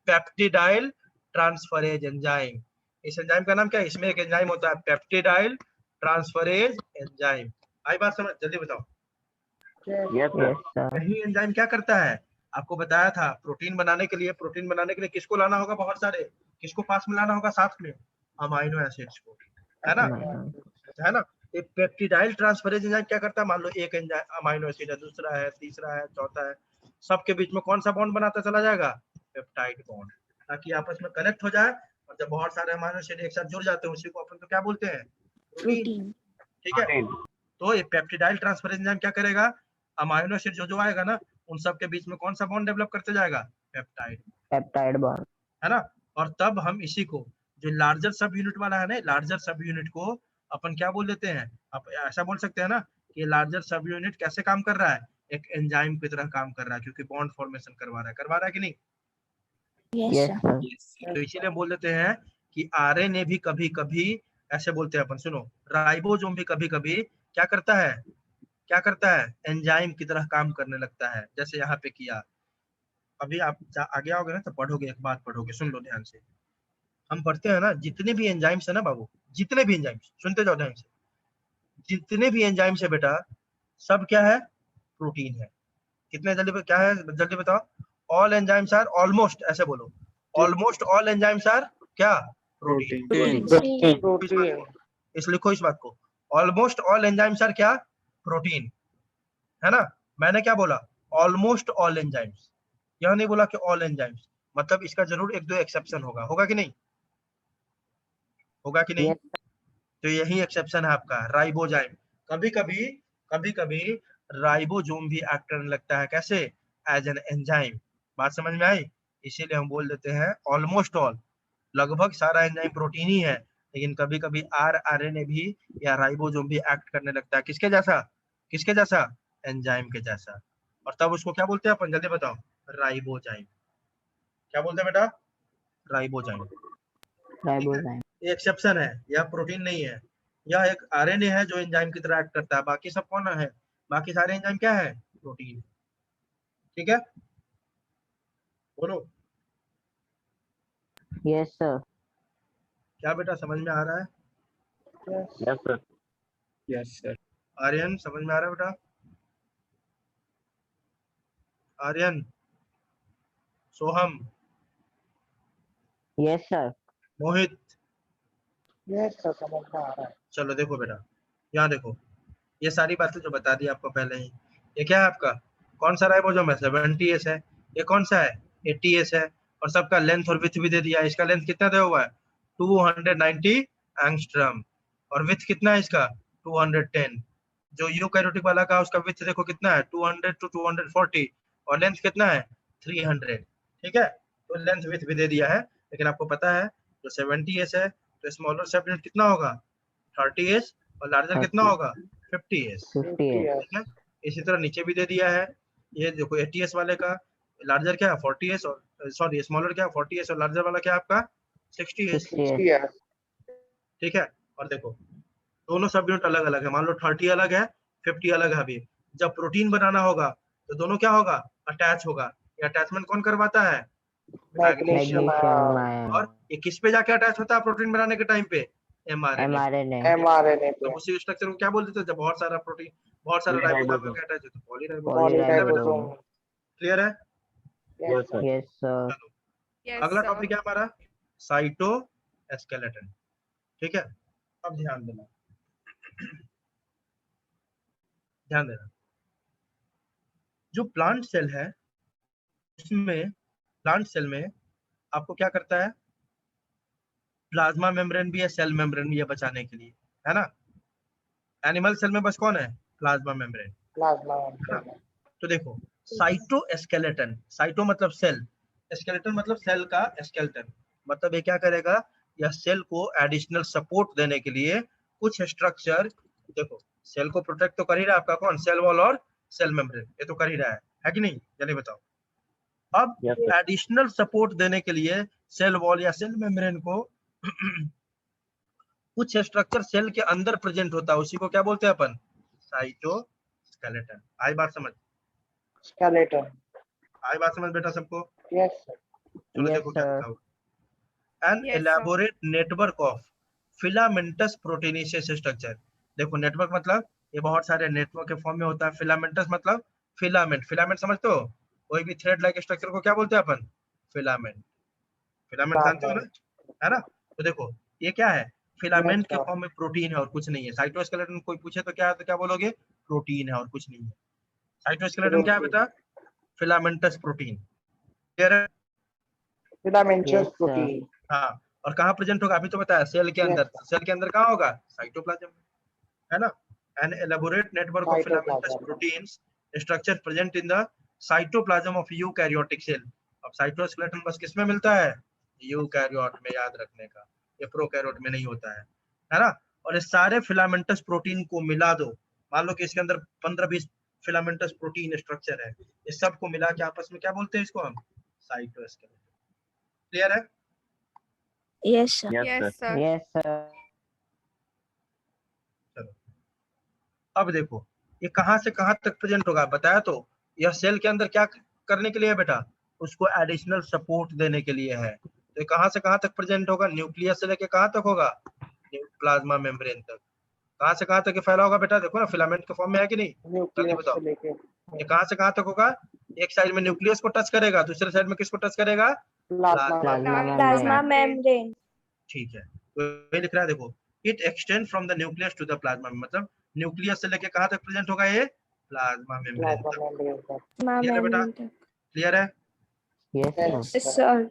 [SPEAKER 1] पेप्टिडाइल ट्रांसफरेज एंजाइम। इस एंजाइम का नाम क्या है, इसमें एक एंजाइम होता है पेप्टिडाइल ट्रांसफरेज एंजाइम। आई बात समझ, जल्दी बताओ।
[SPEAKER 4] Yes, sir.
[SPEAKER 1] यही एंजाइम क्या करता है, आपको बताया था, प्रोटीन बनाने के लिए, प्रोटीन बनाने के लिए किसको लाना होगा, बहुत सारे, किसको पास में लाना होगा साथ में, अमाइनो एसिड्स को, है ना, है ना। एक पेप्टिडाइल ट्रांसफरेज एंजाइम क्या करता है, मान लो एक एंजाइम अमाइनो एसिड है, दूसरा है, तीसरा है, चौथा है, सबके बीच में कौन सा बॉन्ड बनाता चला जाएगा, पेप्टाइड बॉन्ड, ताकि आपस में कनेक्ट हो जाए। और जब बहुत सारे अमाइनो एसिड एक साथ जुड़ जाते हैं, उसी को अपन तो क्या बोलते हैं, प्रोटीन।
[SPEAKER 5] Protein.
[SPEAKER 1] ठीक है, तो ये पेप्टिडाइल ट्रांसफरेज एंजाइम क्या करेगा, अमाइनो एसिड जो जो आएगा ना, उन सब के बीच में कौन सा बॉन्ड डेवलप करते जाएगा, पेप्टाइड,
[SPEAKER 4] Peptide bond.
[SPEAKER 1] है ना। और तब हम इसी को, जो लार्जर सब यूनिट वाला है ना, लार्जर सब यूनिट को अपन क्या बोल देते हैं, आप ऐसा बोल सकते हैं ना कि लार्जर सब यूनिट कैसे काम कर रहा है, एक एंजाइम की तरह काम कर रहा है, क्योंकि बॉन्ड फॉर्मेशन करवा रहा है कि नहीं।
[SPEAKER 5] Yes,
[SPEAKER 4] Yes,
[SPEAKER 5] sir.
[SPEAKER 4] sir.
[SPEAKER 1] तो इसीलिए बोल देते हैं कि आरएनए भी कभी कभी, ऐसे बोलते हैं अपन, सुनो, राइबोसोम भी कभी कभी क्या करता है, क्या करता है, एंजाइम की तरह काम करने लगता है, जैसे यहाँ पे किया। अभी आप आगे आओगे ना तो पढ़ोगे, एक बात पढ़ोगे, सुन लो ध्यान से। हम पढ़ते हैं ना, जितने भी एंजाइम्स है ना बाबू, जितने भी एंजाइम्स, सुनते जाओ ध्यान से, जितने भी एंजाइम्स है बेटा, सब क्या है, प्रोटीन है। कितने जल्दी क्या है, जल्दी बताओ। ऑल एंजाइम्स आर, ऑलमोस्ट ऐसे बोलो, ऑलमोस्ट ऑल एंजाइम्स आर क्या, प्रोटीन।
[SPEAKER 3] Protein.
[SPEAKER 1] इस लिखो इस बात को, ऑलमोस्ट ऑल एंजाइम्स आर क्या, प्रोटीन, है ना। मैंने क्या बोला, ऑलमोस्ट ऑल एंजाइम्स, यह नहीं बोला कि ऑल एंजाइम्स, मतलब इसका जरूर एक दो एक्सेप्शन होगा, होगा कि नहीं, होगा कि नहीं।
[SPEAKER 4] Yes,
[SPEAKER 1] तो यही एक्सेप्शन है आपका राइबोजाइम। कभी कभी राइबोजोम भी एक्ट करने लगता है, कैसे, एज एन एंजाइम। बात समझ में आई। इसीलिए हम बोल देते हैं ऑलमोस्ट ऑल, लगभग सारा एंजाइम प्रोटीन ही है, लेकिन कभी कभी आरएनए भी या राइबोसोम भी एक्ट करने लगता है, किसके जैसा, किसके जैसा, एंजाइम के जैसा। और तब उसको क्या बोलते हैं अपन, जल्दी बताओ, राइबोजाइम। क्या बोलते हैं बेटा, राइबोजाइम।
[SPEAKER 4] ribozyme.
[SPEAKER 1] ये एक्सेप्शन है, यह प्रोटीन नहीं है, यह एक आरएनए है जो एंजाइम की तरह एक्ट करता है। बाकी सब कौन है, बाकी सारे एंजाइम क्या है, प्रोटीन। ठीक है, बोलो।
[SPEAKER 4] Yes, sir.
[SPEAKER 1] क्या बेटा समझ में आ रहा है,
[SPEAKER 4] Yes, sir.
[SPEAKER 3] Yes, sir.
[SPEAKER 1] Aryan समझ में आ रहा है बेटा, आर्यन, सोहम,
[SPEAKER 4] Yes, sir.
[SPEAKER 1] मोहित।
[SPEAKER 3] Yes, sir. समझ में आ रहा है.
[SPEAKER 1] चलो देखो बेटा, यहाँ देखो, ये सारी बातें जो बता दी आपको पहले ही। ये क्या है आपका, कौन सा राइबोसोम है, 70S है। ये कौन सा है, 80S है। और सबका लेंथ और विथ भी दे दिया है। इसका लेंथ कितना दिया हुआ है, 290 एंगस्ट्रम। और विथ कितना है इसका, 210। जो यूकैरियोटिक वाला का उसका विथ देखो कितना है, 200 to 240। और लेंथ कितना है, 300। ठीक है, तो लेंथ विथ भी दे दिया है। लेकिन आपको पता है जो 70S है तो स्मॉलर सब यूनिट कितना होगा, 30S। और लार्जर कितना
[SPEAKER 4] 30,
[SPEAKER 1] होगा, 50S।
[SPEAKER 4] 50 है।
[SPEAKER 1] ठीक है, इसी तरह नीचे भी दे दिया है। ये देखो 80S वाले का लार्जर क्या है, 40S। और सॉरी स्मॉलर क्या है, 40S। और लार्जर वाला क्या है आपका, 60S।
[SPEAKER 4] 60 है।
[SPEAKER 3] Yes.
[SPEAKER 1] ठीक है, और देखो दोनों सब यूनिट अलग अलग है। मान लो 30 अलग है, 50 अलग है। अभी जब प्रोटीन बनाना होगा तो दोनों क्या होगा, अटैच होगा। ये अटैचमेंट कौन करवाता है, मैग्नीशियम।
[SPEAKER 4] मैग्नीशियम
[SPEAKER 1] और ये किस पे जाके अटैच होता है प्रोटीन बनाने के टाइम पे, एमआरएनए।
[SPEAKER 4] mRNA
[SPEAKER 3] mRNA
[SPEAKER 1] अब
[SPEAKER 3] पे
[SPEAKER 1] उसी स्ट्रक्चर को क्या बोल देते हैं, जब बहुत सारा प्रोटीन, बहुत सारा राइबोसोम
[SPEAKER 4] Polyribosome.
[SPEAKER 1] अटैच होता है, पॉलीराइबोसोम।
[SPEAKER 3] पॉलीराइबोसोम।
[SPEAKER 1] क्लियर है।
[SPEAKER 3] Yes, sir.
[SPEAKER 4] yes sir
[SPEAKER 1] चलो
[SPEAKER 2] Yes,
[SPEAKER 1] अगला
[SPEAKER 2] sir.
[SPEAKER 1] टॉपिक है हमारा साइटोस्केलेटन। ठीक है, अब ध्यान देना, ध्यान देना। जो प्लांट सेल है उसमें, प्लांट सेल में आपको क्या करता है, प्लाज्मा मेम्ब्रेन भी है, सेल मेम्ब्रेन भी है बचाने के लिए, है ना। एनिमल सेल में बस कौन है, प्लाज्मा मेम्ब्रेन,
[SPEAKER 3] Plasma
[SPEAKER 1] है ना।
[SPEAKER 3] membrane.
[SPEAKER 1] तो देखो साइटोस्केलेटन, साइटो मतलब सेल, स्केलेटन मतलब सेल का स्केलेटन। मतलब ये क्या करेगा, या सेल को एडिशनल सपोर्ट देने के लिए कुछ स्ट्रक्चर, देखो सेल को प्रोटेक्ट तो कर ही रहा है आपका कौन, सेल वॉल और सेल मेम्ब्रेन, ये तो कर ही रहा है कि नहीं, चलिए बताओ। अब
[SPEAKER 4] yes sir
[SPEAKER 1] एडिशनल सपोर्ट देने के लिए सेल वॉल या सेल मेम्ब्रेन को कुछ स्ट्रक्चर सेल के अंदर प्रेजेंट होता है, उसी को क्या बोलते हैं अपन, साइटोस्केलेटन। आई बात समझ,
[SPEAKER 3] Skeleton.
[SPEAKER 1] आई बात समझ बेटा सबको।
[SPEAKER 3] Yes, sir.
[SPEAKER 1] चलो
[SPEAKER 4] yes
[SPEAKER 1] देखो क्या
[SPEAKER 4] sir
[SPEAKER 1] लिखा हुआ, an
[SPEAKER 2] Yes, sir.
[SPEAKER 1] Elaborate network of filamentous proteinaceous structure. देखो नेटवर्क मतलब ये बहुत सारे नेटवर्क के फॉर्म में होता है। फिलामेंटस मतलब फिलामेंट, फिलामेंट समझते हो, कोई भी थ्रेड लाइक स्ट्रक्चर को क्या बोलते हैं अपन, फिलामेंट। फिलामेंट जानते हो ना,
[SPEAKER 3] Plasma.
[SPEAKER 1] है ना। तो देखो ये क्या है,
[SPEAKER 3] Yes,
[SPEAKER 1] फिलामेंट के
[SPEAKER 3] sir.
[SPEAKER 1] फॉर्म में प्रोटीन है और कुछ नहीं है। साइटोस्केलेटन कोई पूछे तो क्या बोलोगे, प्रोटीन है और कुछ नहीं है। साइटोस्केलेटन क्या है
[SPEAKER 3] Protein.
[SPEAKER 1] बेटा, फिलामेंटस प्रोटीन। क्लियर है।
[SPEAKER 3] Filamentous
[SPEAKER 4] yes sir
[SPEAKER 3] protein.
[SPEAKER 1] हाँ, और कहाँ प्रेजेंट होगा, अभी तो बताया सेल के
[SPEAKER 3] Yes,
[SPEAKER 1] अंदर।
[SPEAKER 3] sir.
[SPEAKER 1] सेल के अंदर कहाँ होगा, साइटोप्लाज्म में, है ना। An elaborate network of filamentous
[SPEAKER 3] Cytoplasm.
[SPEAKER 1] Proteins structure present in the cytoplasm of eukaryotic cell. अब साइटोस्केलेटन बस किसमें मिलता है, यूकैरियोट में, याद रखने का, ये प्रोकैरियोट में नहीं होता है ना। और ये सारे फिलामेंटस प्रोटीन को मिला दो, मान लो कि इसके अंदर 15-20 फिलामेंटस प्रोटीन स्ट्रक्चर है, इस सब को मिला के आपस में क्या बोलते हैं इसको हम, साइटोस्केलेटन। क्लियर है।
[SPEAKER 5] Yes, sir.
[SPEAKER 4] yes
[SPEAKER 2] Yes,
[SPEAKER 4] sir
[SPEAKER 2] sir.
[SPEAKER 4] yes sir
[SPEAKER 1] चलो अब देखो ये कहाँ से कहाँ तक प्रेजेंट होगा, बताया तो। यह सेल के अंदर क्या करने के लिए है बेटा, उसको एडिशनल सपोर्ट देने के लिए है। तो ये कहाँ से कहाँ तक प्रेजेंट होगा, न्यूक्लियस से लेके कहाँ तक होगा, प्लाज्मा मेम्ब्रेन तक। कहाँ से कहाँ तक ये फैला होगा बेटा, देखो ना फिलामेंट के फॉर्म में है कि नहीं, जल्दी
[SPEAKER 3] Nucleus
[SPEAKER 1] बताओ।
[SPEAKER 3] से लेके
[SPEAKER 1] ये कहाँ से कहाँ तक होगा, एक साइड में न्यूक्लियस को टच करेगा, दूसरे साइड में किसको टच करेगा,
[SPEAKER 3] plasma
[SPEAKER 1] plasma.
[SPEAKER 4] plasma
[SPEAKER 5] Plasma
[SPEAKER 4] membrane
[SPEAKER 5] membrane.
[SPEAKER 1] ठीक है, तो ये लिख रहा है देखो, it extend from the nucleus to the plasma, मतलब न्यूक्लियस से लेके कहाँ तक प्रेजेंट होगा ये, प्लाज्मा मेम्ब्रेन
[SPEAKER 3] plasma
[SPEAKER 1] तक।
[SPEAKER 3] membrane तक.
[SPEAKER 5] Plasma
[SPEAKER 1] क्लियर है बेटा,
[SPEAKER 5] membrane.
[SPEAKER 1] क्लियर है।
[SPEAKER 4] yes sir
[SPEAKER 3] Yes,
[SPEAKER 5] Yes,
[SPEAKER 3] sir.
[SPEAKER 5] sir.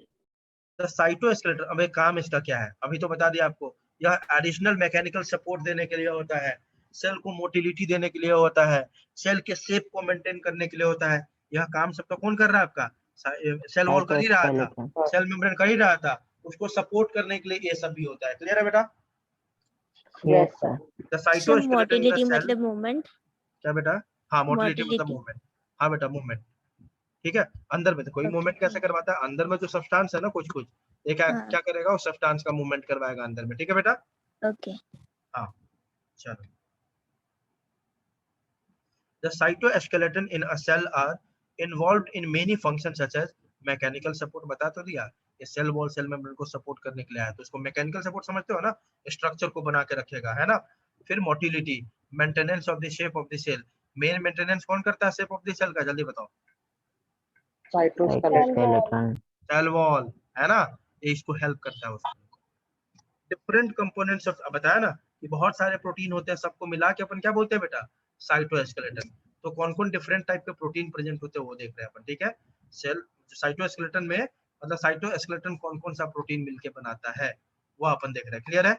[SPEAKER 1] The cytoskeleton, अब एक काम इसका क्या है, अभी तो बता दिया आपको। यह एडिशनल मैकेनिकल सपोर्ट देने के लिए होता है, सेल को मोटिलिटी देने के लिए होता है, सेल के शेप को मेंटेन करने के लिए होता है। यह काम सब तो कौन कर रहा है आपका, सेल वॉल कर ही रहा था,
[SPEAKER 4] cytoskeleton
[SPEAKER 1] सेल मेम्ब्रेन कर ही रहा था, उसको सपोर्ट करने के लिए ये सब भी होता है। क्लियर है बेटा।
[SPEAKER 4] yes
[SPEAKER 3] Yes,
[SPEAKER 4] sir
[SPEAKER 3] sir.
[SPEAKER 1] The
[SPEAKER 5] Sir,
[SPEAKER 1] cytoskeleton in the
[SPEAKER 5] motility
[SPEAKER 1] cell,
[SPEAKER 5] मतलब movement.
[SPEAKER 1] क्या बेटा, हाँ मोटिलिटी मतलब
[SPEAKER 5] Motility.
[SPEAKER 1] मूवमेंट, हाँ बेटा मूवमेंट। ठीक है, अंदर में तो कोई
[SPEAKER 5] Okay.
[SPEAKER 1] मूवमेंट कैसे करवाता है, अंदर में जो सब्सटेंस है ना कुछ कुछ, ये क्या
[SPEAKER 5] हाँ.
[SPEAKER 1] क्या करेगा, उस सब्सटेंस का मूवमेंट करवाएगा अंदर में। ठीक है बेटा।
[SPEAKER 5] Okay.
[SPEAKER 1] हाँ चलो, the cytoskeleton in a cell are involved in many functions such as mechanical support, बता तो दिया, ये सेल वॉल सेल मेम्ब्रेन को सपोर्ट करने के लिए आया, तो इसको मैकेनिकल सपोर्ट समझते हो ना, स्ट्रक्चर को बना के रखेगा, है ना। फिर motility, maintenance of the shape of the cell, main maintenance कौन करता है शेप ऑफ द सेल का, जल्दी बताओ,
[SPEAKER 3] Cytoskeleton.
[SPEAKER 4] cytoskeleton
[SPEAKER 1] सेल वॉल, है ना, ये इसको हेल्प करता है उसको। डिफरेंट कंपोनेंट्स ऑफ, बताया ना कि बहुत सारे प्रोटीन होते हैं, सबको मिला के अपन क्या बोलते हैं बेटा, साइटोस्केलेटन। तो कौन कौन डिफरेंट टाइप के प्रोटीन प्रेजेंट होते हैं वो देख रहे हैं अपन, ठीक है। सेल साइटोस्केलेटन में मतलब साइटोस्केलेटन कौन कौन सा प्रोटीन मिलके बनाता है वो अपन देख रहे हैं। क्लियर है?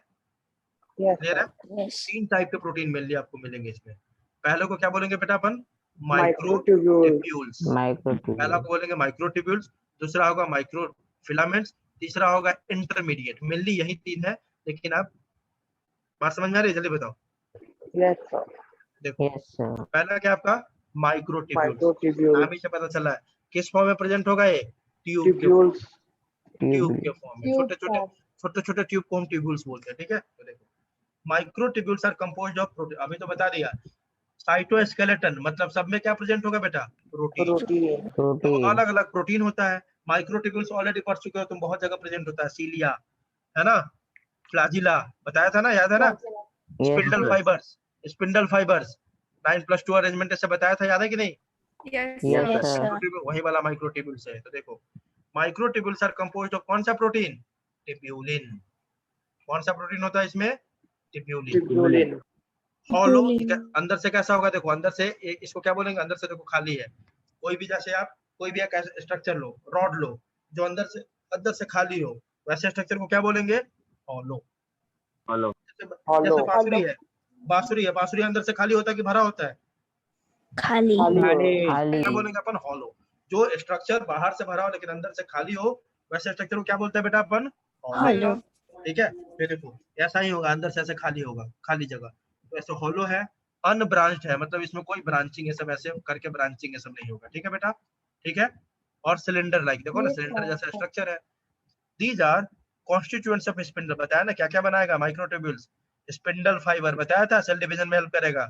[SPEAKER 3] Yes,
[SPEAKER 1] क्लियर है?
[SPEAKER 3] sir.
[SPEAKER 5] Yes.
[SPEAKER 1] 3 टाइप के प्रोटीन मेनली आपको मिलेंगे इसमें। पहले को क्या बोलेंगे बेटा अपन?
[SPEAKER 3] Microtubule.
[SPEAKER 1] माइक्रोट्यूब्यूल्स। पहला
[SPEAKER 4] माइक्रोट्यूब्यूल
[SPEAKER 1] को बोलेंगे माइक्रोट्यूब्यूल्स, दूसरा होगा माइक्रोफिलामेंट्स, तीसरा होगा इंटरमीडिएट। मेनली यही 3 है, लेकिन आप बात समझ में आ रही है? जल्दी बताओ।
[SPEAKER 3] Yes, sir.
[SPEAKER 1] देखो
[SPEAKER 4] यस सर
[SPEAKER 1] पहला क्या आपका? माइक्रोट्यूब्यूल्स।
[SPEAKER 3] Microtubule.
[SPEAKER 1] नाम ही से पता चला है किस फॉर्म में प्रेजेंट होगा ये? ट्यूब के
[SPEAKER 3] Tubules.
[SPEAKER 1] ट्यूब के फॉर्म में।
[SPEAKER 3] Tube
[SPEAKER 1] छोटे छोटे ट्यूब को हम ट्यूब्यूल्स बोलते हैं, ठीक है। तो देखो microtubules are composed of protein, अभी तो बता दिया। साइटोस्केलेटन मतलब सब में क्या प्रेजेंट होगा बेटा? प्रोटीन।
[SPEAKER 3] Protein.
[SPEAKER 1] तो
[SPEAKER 4] प्रोटीन
[SPEAKER 1] अलग अलग प्रोटीन होता है। माइक्रोट्यूब्यूल्स ऑलरेडी पढ़ चुके हो तुम, बहुत जगह प्रेजेंट होता है। सीलिया है ना, फ्लैजिला बताया था ना, याद है ना? Spindle fibres, spindle fibres 9+2 arrangement ऐसे बताया था, याद है कि नहीं?
[SPEAKER 2] Yes,
[SPEAKER 4] Yes,
[SPEAKER 2] sir.
[SPEAKER 5] Yes,
[SPEAKER 4] sir.
[SPEAKER 5] sir.
[SPEAKER 1] Microtubule वही वाला माइक्रोट्यूब्यूल्स है। तो देखो माइक्रोट्यूब्यूल्स आर कंपोज्ड ऑफ कौन सा प्रोटीन? टिब्यूलिन। कौन सा प्रोटीन होता है इसमें? टिब्यूलिन।
[SPEAKER 3] Tubulin.
[SPEAKER 1] Hollow
[SPEAKER 5] Tubulin.
[SPEAKER 1] अंदर से कैसा होगा? देखो अंदर से इसको क्या बोलेंगे? अंदर से देखो खाली है। कोई भी जैसे आप कोई भी एक स्ट्रक्चर लो, रॉड लो, जो अंदर से खाली हो, वैसे स्ट्रक्चर को क्या बोलेंगे? हॉलो। जैसे
[SPEAKER 3] Hollow.
[SPEAKER 1] बांसुरी है, बांसुरी अंदर से खाली होता है कि भरा होता है?
[SPEAKER 5] Khali.
[SPEAKER 4] खाली
[SPEAKER 1] क्या बोलेंगे अपन? हॉलो। जो स्ट्रक्चर बाहर से भरा हो लेकिन अंदर से खाली हो, वैसे स्ट्रक्चर को क्या बोलते हैं बेटा अपन? हॉलो।
[SPEAKER 5] Hollow.
[SPEAKER 1] ठीक है। फिर देखो ऐसा ही होगा, अंदर से ऐसे खाली होगा, खाली जगह, तो ऐसे हॉलो है। अनब्रांच्ड है मतलब इसमें कोई ब्रांचिंग है, सब ऐसे करके ब्रांचिंग है सब नहीं होगा, ठीक है बेटा? ठीक है। और सिलेंडर लाइक, देखो ना सिलेंडर जैसा स्ट्रक्चर है। These are constituents of spindle. बताया ना क्या क्या बनाएगा माइक्रोट्यूब्यूल्स? स्पिंडल फाइबर बताया था, सेल डिवीजन में हेल्प करेगा,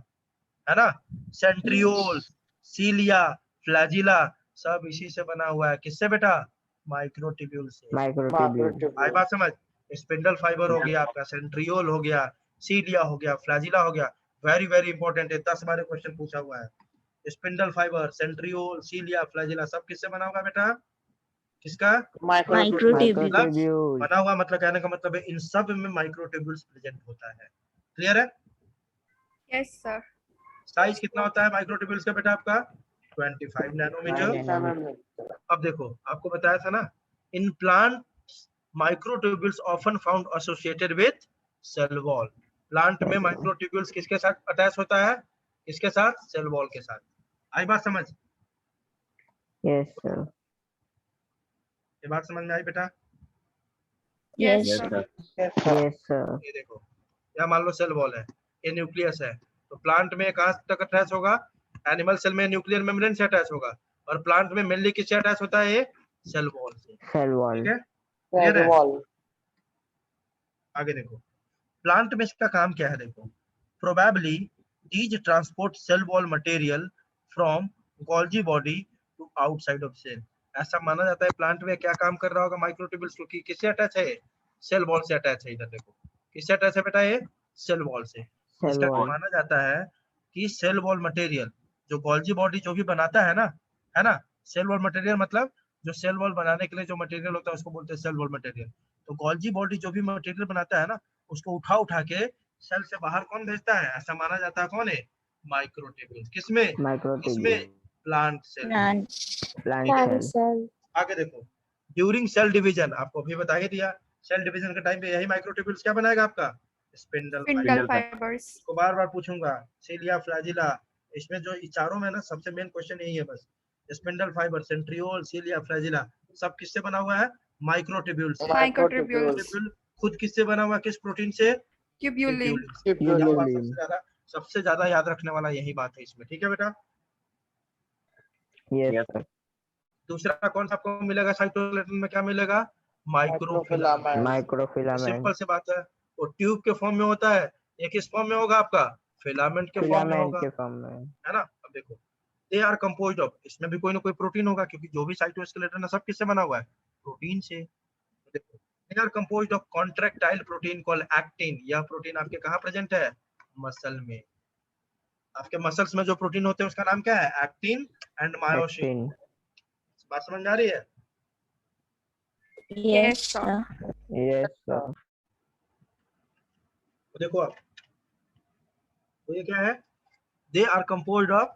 [SPEAKER 1] है ना। सेंट्रियोल, सीलिया, फ्लैजिला सब इसी से बना हुआ है। किससे बेटा? माइक्रोट्यूब्यूल से।
[SPEAKER 4] माइक्रोट्यूब्यूल
[SPEAKER 1] आई
[SPEAKER 3] Microtubule.
[SPEAKER 1] बात समझ? स्पिंडल फाइबर हो गया आपका, सेंट्रियोल हो गया, सीलिया हो गया, फ्लैजिला हो गया। वेरी वेरी इंपॉर्टेंट है, 10 बार क्वेश्चन पूछा हुआ है। स्पिंडल फाइबर, सेंट्रियोल, सीलिया, फ्लैजिला सब किससे बना होगा बेटा? किसका?
[SPEAKER 5] Microtubule.
[SPEAKER 4] माइक्रोट्यूब्यूल
[SPEAKER 1] बना हुआ मतलब कहने का मतलब है इन सब में माइक्रोट्यूब्यूल्स प्रेजेंट होता है। क्लियर है?
[SPEAKER 2] Yes, sir.
[SPEAKER 1] साइज कितना होता है माइक्रोट्यूब्यूल्स का बेटा आपका? 25 नैनोमीटर। अब देखो आपको बताया था ना, in plant microtubules often found associated with cell wall. Plant में माइक्रोट्यूब्यूल्स किसके साथ अटैच होता है? किसके साथ? सेल वॉल के साथ। आई बात समझ?
[SPEAKER 4] यस सर
[SPEAKER 1] ये बात समझ में आई बेटा?
[SPEAKER 2] Yes,
[SPEAKER 5] Yes.
[SPEAKER 2] sir.
[SPEAKER 3] Yes, sir.
[SPEAKER 4] Yes sir
[SPEAKER 1] ये देखो, या मान लो सेल वॉल है, ये न्यूक्लियस है, तो प्लांट में कहाँ तक अटैच होगा? एनिमल सेल में न्यूक्लियर मेम्ब्रेन से अटैच होगा, और प्लांट में मेनली किससे अटैच होता है? ये सेल वॉल से।
[SPEAKER 4] सेल वॉल
[SPEAKER 1] ठीक है,
[SPEAKER 3] Cell
[SPEAKER 1] क्लियर है?
[SPEAKER 3] wall.
[SPEAKER 1] आगे देखो प्लांट में इसका काम क्या है। देखो probably these transport cell wall material from Golgi body to outside of cell। ऐसा माना जाता है प्लांट में क्या काम कर रहा होगा माइक्रोट्यूब्यूल्स, क्योंकि किससे अटैच है? सेल वॉल से अटैच है। इधर देखो किससे अटैच है बेटा? ये सेल वॉल से।
[SPEAKER 4] सेल
[SPEAKER 1] इसका
[SPEAKER 4] वॉल
[SPEAKER 1] माना जाता है कि सेल वॉल मटेरियल जो गोल्जी बॉडी जो भी बनाता है ना, सेल वॉल मटेरियल मतलब जो सेल वॉल बनाने के लिए जो मटेरियल होता है उसको बोलते हैं सेल वॉल मटेरियल। तो गोल्जी बॉडी जो भी मटेरियल बनाता है ना, उसको उठा उठा के सेल से बाहर कौन भेजता है? ऐसा माना जाता है कौन है? माइक्रोट्यूब्यूल। किसमें?
[SPEAKER 4] माइक्रोट्यूब्यूल
[SPEAKER 1] किसमें? Plant cell.
[SPEAKER 5] Plant.
[SPEAKER 4] Plant cell
[SPEAKER 1] आगे देखो ड्यूरिंग सेल डिवीजन, आपको अभी बता ही दिया, सेल डिवीजन के टाइम पे यही माइक्रोट्यूब्यूल्स क्या बनाएगा आपका? Spindle
[SPEAKER 2] Spindle
[SPEAKER 1] fibre.
[SPEAKER 2] fibers.
[SPEAKER 1] इसको बार बार पूछूंगा, सीलिया, फ्लैजिला, इसमें जो चारों में ना सबसे मेन क्वेश्चन यही है बस। स्पिंडल फाइबर, सेंट्रियोल, सीलिया, फ्लैजिला सब किससे बना हुआ है? माइक्रोट्यूब्यूल से।
[SPEAKER 2] Microtubules.
[SPEAKER 1] माइक्रोट्यूब्यूल खुद किससे बना हुआ है? किस प्रोटीन से?
[SPEAKER 2] Tubulin.
[SPEAKER 1] ट्यूब्यूलिन से।
[SPEAKER 3] Tubulin.
[SPEAKER 1] यह बात सबसे ज्यादा याद रखने वाला यही बात है इसमें, ठीक है बेटा?
[SPEAKER 4] यस सर
[SPEAKER 1] दूसरा कौन सा आपको मिलेगा? साइटोस्केलेटन में क्या मिलेगा? माइक्रोफिलामेंट।
[SPEAKER 3] Microfilament.
[SPEAKER 4] माइक्रोफिलामेंट
[SPEAKER 1] सिंपल सी बात है, वो ट्यूब के फॉर्म में होता है, ये किस फॉर्म में होगा आपका? फिलामेंट के फॉर्म में
[SPEAKER 4] फिलामेंट
[SPEAKER 1] होगा,
[SPEAKER 4] के फॉर्म में
[SPEAKER 1] है ना। अब देखो दे आर कंपोज्ड ऑफ, इसमें भी कोई ना कोई प्रोटीन होगा, क्योंकि जो भी साइटोस्केलेटन है सब किससे बना हुआ है? प्रोटीन से। तो देखो they are composed of contractile protein called actin. यह प्रोटीन आपके कहाँ प्रेजेंट है? मसल में। आपके मसल्स में जो प्रोटीन होते हैं उसका नाम क्या है? Actin and myosin.
[SPEAKER 4] एक्टिन
[SPEAKER 1] बात समझ में आ रही है?
[SPEAKER 5] Yes,
[SPEAKER 2] sir.
[SPEAKER 5] sir.
[SPEAKER 4] Yes sir
[SPEAKER 1] तो देखो आप, तो ये क्या है? They are composed of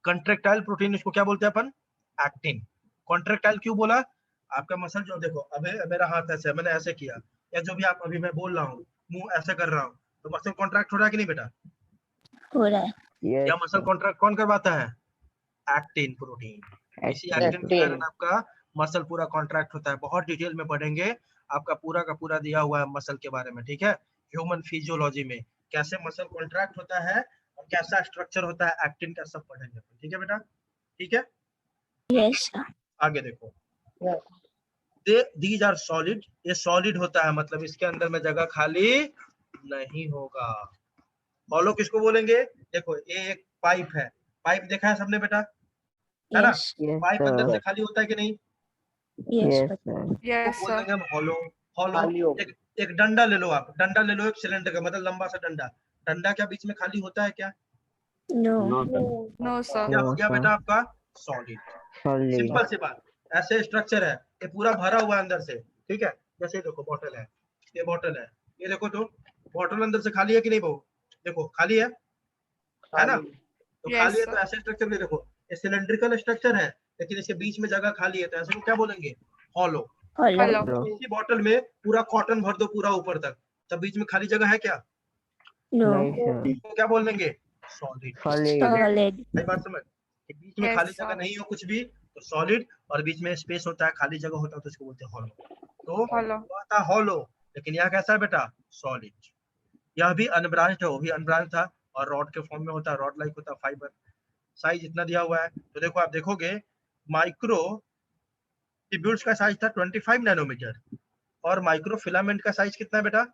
[SPEAKER 1] contractile protein, इसको क्या बोलते हैं अपन? एक्टिन। कॉन्ट्रेक्टाइल क्यों बोला? आपका मसल जो देखो, अबे मेरा हाथ ऐसे, मैंने ऐसे किया, या जो भी आप अभी मैं बोल रहा हूँ, मुंह ऐसे कर रहा हूँ, तो मसल कॉन्ट्रैक्ट हो रहा है कि नहीं बेटा?
[SPEAKER 5] हो रहा है।
[SPEAKER 4] Yes,
[SPEAKER 1] या मसल
[SPEAKER 4] sir.
[SPEAKER 1] कॉन्ट्रैक्ट कौन करवाता है? Actin protein. इसी
[SPEAKER 4] Actin
[SPEAKER 1] एक्टिन के कारण
[SPEAKER 3] Actin.
[SPEAKER 1] आपका मसल पूरा कॉन्ट्रैक्ट होता है। बहुत डिटेल में पढ़ेंगे, आपका पूरा का पूरा दिया हुआ है मसल के बारे में, ठीक है? ह्यूमन फिजियोलॉजी में कैसे मसल कॉन्ट्रैक्ट होता है और कैसा स्ट्रक्चर होता है एक्टिन का, सब पढ़ेंगे, ठीक है बेटा? ठीक है,
[SPEAKER 5] Yes, sir.
[SPEAKER 1] आगे देखो।
[SPEAKER 3] Yes.
[SPEAKER 1] दीज आर सॉलिड, ये सॉलिड होता है, मतलब इसके अंदर में जगह खाली नहीं होगा। हॉलो किसको बोलेंगे? देखो ये एक पाइप है, पाइप देखा है सबने बेटा, है ना?
[SPEAKER 5] Yes.
[SPEAKER 4] Yes,
[SPEAKER 1] पाइप अंदर
[SPEAKER 4] sir.
[SPEAKER 1] से खाली होता है कि नहीं?
[SPEAKER 5] Yes.
[SPEAKER 4] Yes,
[SPEAKER 5] but-
[SPEAKER 4] sir.
[SPEAKER 1] तो
[SPEAKER 2] Yes,
[SPEAKER 1] बोल
[SPEAKER 2] sir.
[SPEAKER 1] देंगे हम हॉलो। हॉलो
[SPEAKER 3] खाली होगा।
[SPEAKER 1] एक डंडा ले लो, आप डंडा ले लो, एक सिलेंडर का, मतलब लंबा सा डंडा। डंडा क्या बीच में खाली होता है क्या?
[SPEAKER 5] No.
[SPEAKER 2] No, sir.
[SPEAKER 1] क्या हो
[SPEAKER 4] No,
[SPEAKER 1] गया
[SPEAKER 4] sir.
[SPEAKER 1] बेटा आपका? सॉलिड।
[SPEAKER 4] Solid.
[SPEAKER 1] सिंपल सी बात, ऐसे स्ट्रक्चर है, ये पूरा भरा हुआ है अंदर से, ठीक है? जैसे देखो बॉटल है, ये बॉटल है, ये देखो तो बॉटल अंदर से खाली है कि नहीं बहू? देखो खाली है ना?
[SPEAKER 3] खाली।
[SPEAKER 1] तो
[SPEAKER 2] Yes,
[SPEAKER 1] खाली है,
[SPEAKER 2] sir.
[SPEAKER 1] तो ऐसे स्ट्रक्चर में देखो, ये सिलेंड्रिकल स्ट्रक्चर है, लेकिन इसके बीच में जगह खाली है, तो ऐसे को क्या बोलेंगे? हॉलो।
[SPEAKER 5] Hollow.
[SPEAKER 2] Hello.
[SPEAKER 4] Hollow.
[SPEAKER 1] इसी बॉटल में पूरा कॉटन भर दो पूरा ऊपर तक, तब बीच में खाली जगह है क्या?
[SPEAKER 5] No.
[SPEAKER 4] नहीं, sir.
[SPEAKER 1] तो क्या बोल देंगे? सॉलिड।
[SPEAKER 4] Solid.
[SPEAKER 5] Solid.
[SPEAKER 1] भाई बात समझ, कि बीच में
[SPEAKER 2] Yes,
[SPEAKER 1] खाली
[SPEAKER 2] sir.
[SPEAKER 1] जगह नहीं हो कुछ भी, तो सॉलिड, और बीच में स्पेस होता है, खाली जगह होता है, तो इसको बोलते हैं हॉलो। तो
[SPEAKER 2] Hello.
[SPEAKER 1] वो था हॉलो, लेकिन यहाँ कैसा है बेटा? सॉलिड। यह भी अनब्रांच्ड है, वो भी अनब्रांच था, और रॉड के फॉर्म में होता है, रॉड लाइक होता है, फाइबर। साइज इतना दिया हुआ है, तो देखो आप देखोगे माइक्रो ट्यूब्यूल्स का साइज था 25 नैनोमीटर, और माइक्रो फिलामेंट का साइज कितना है बेटा?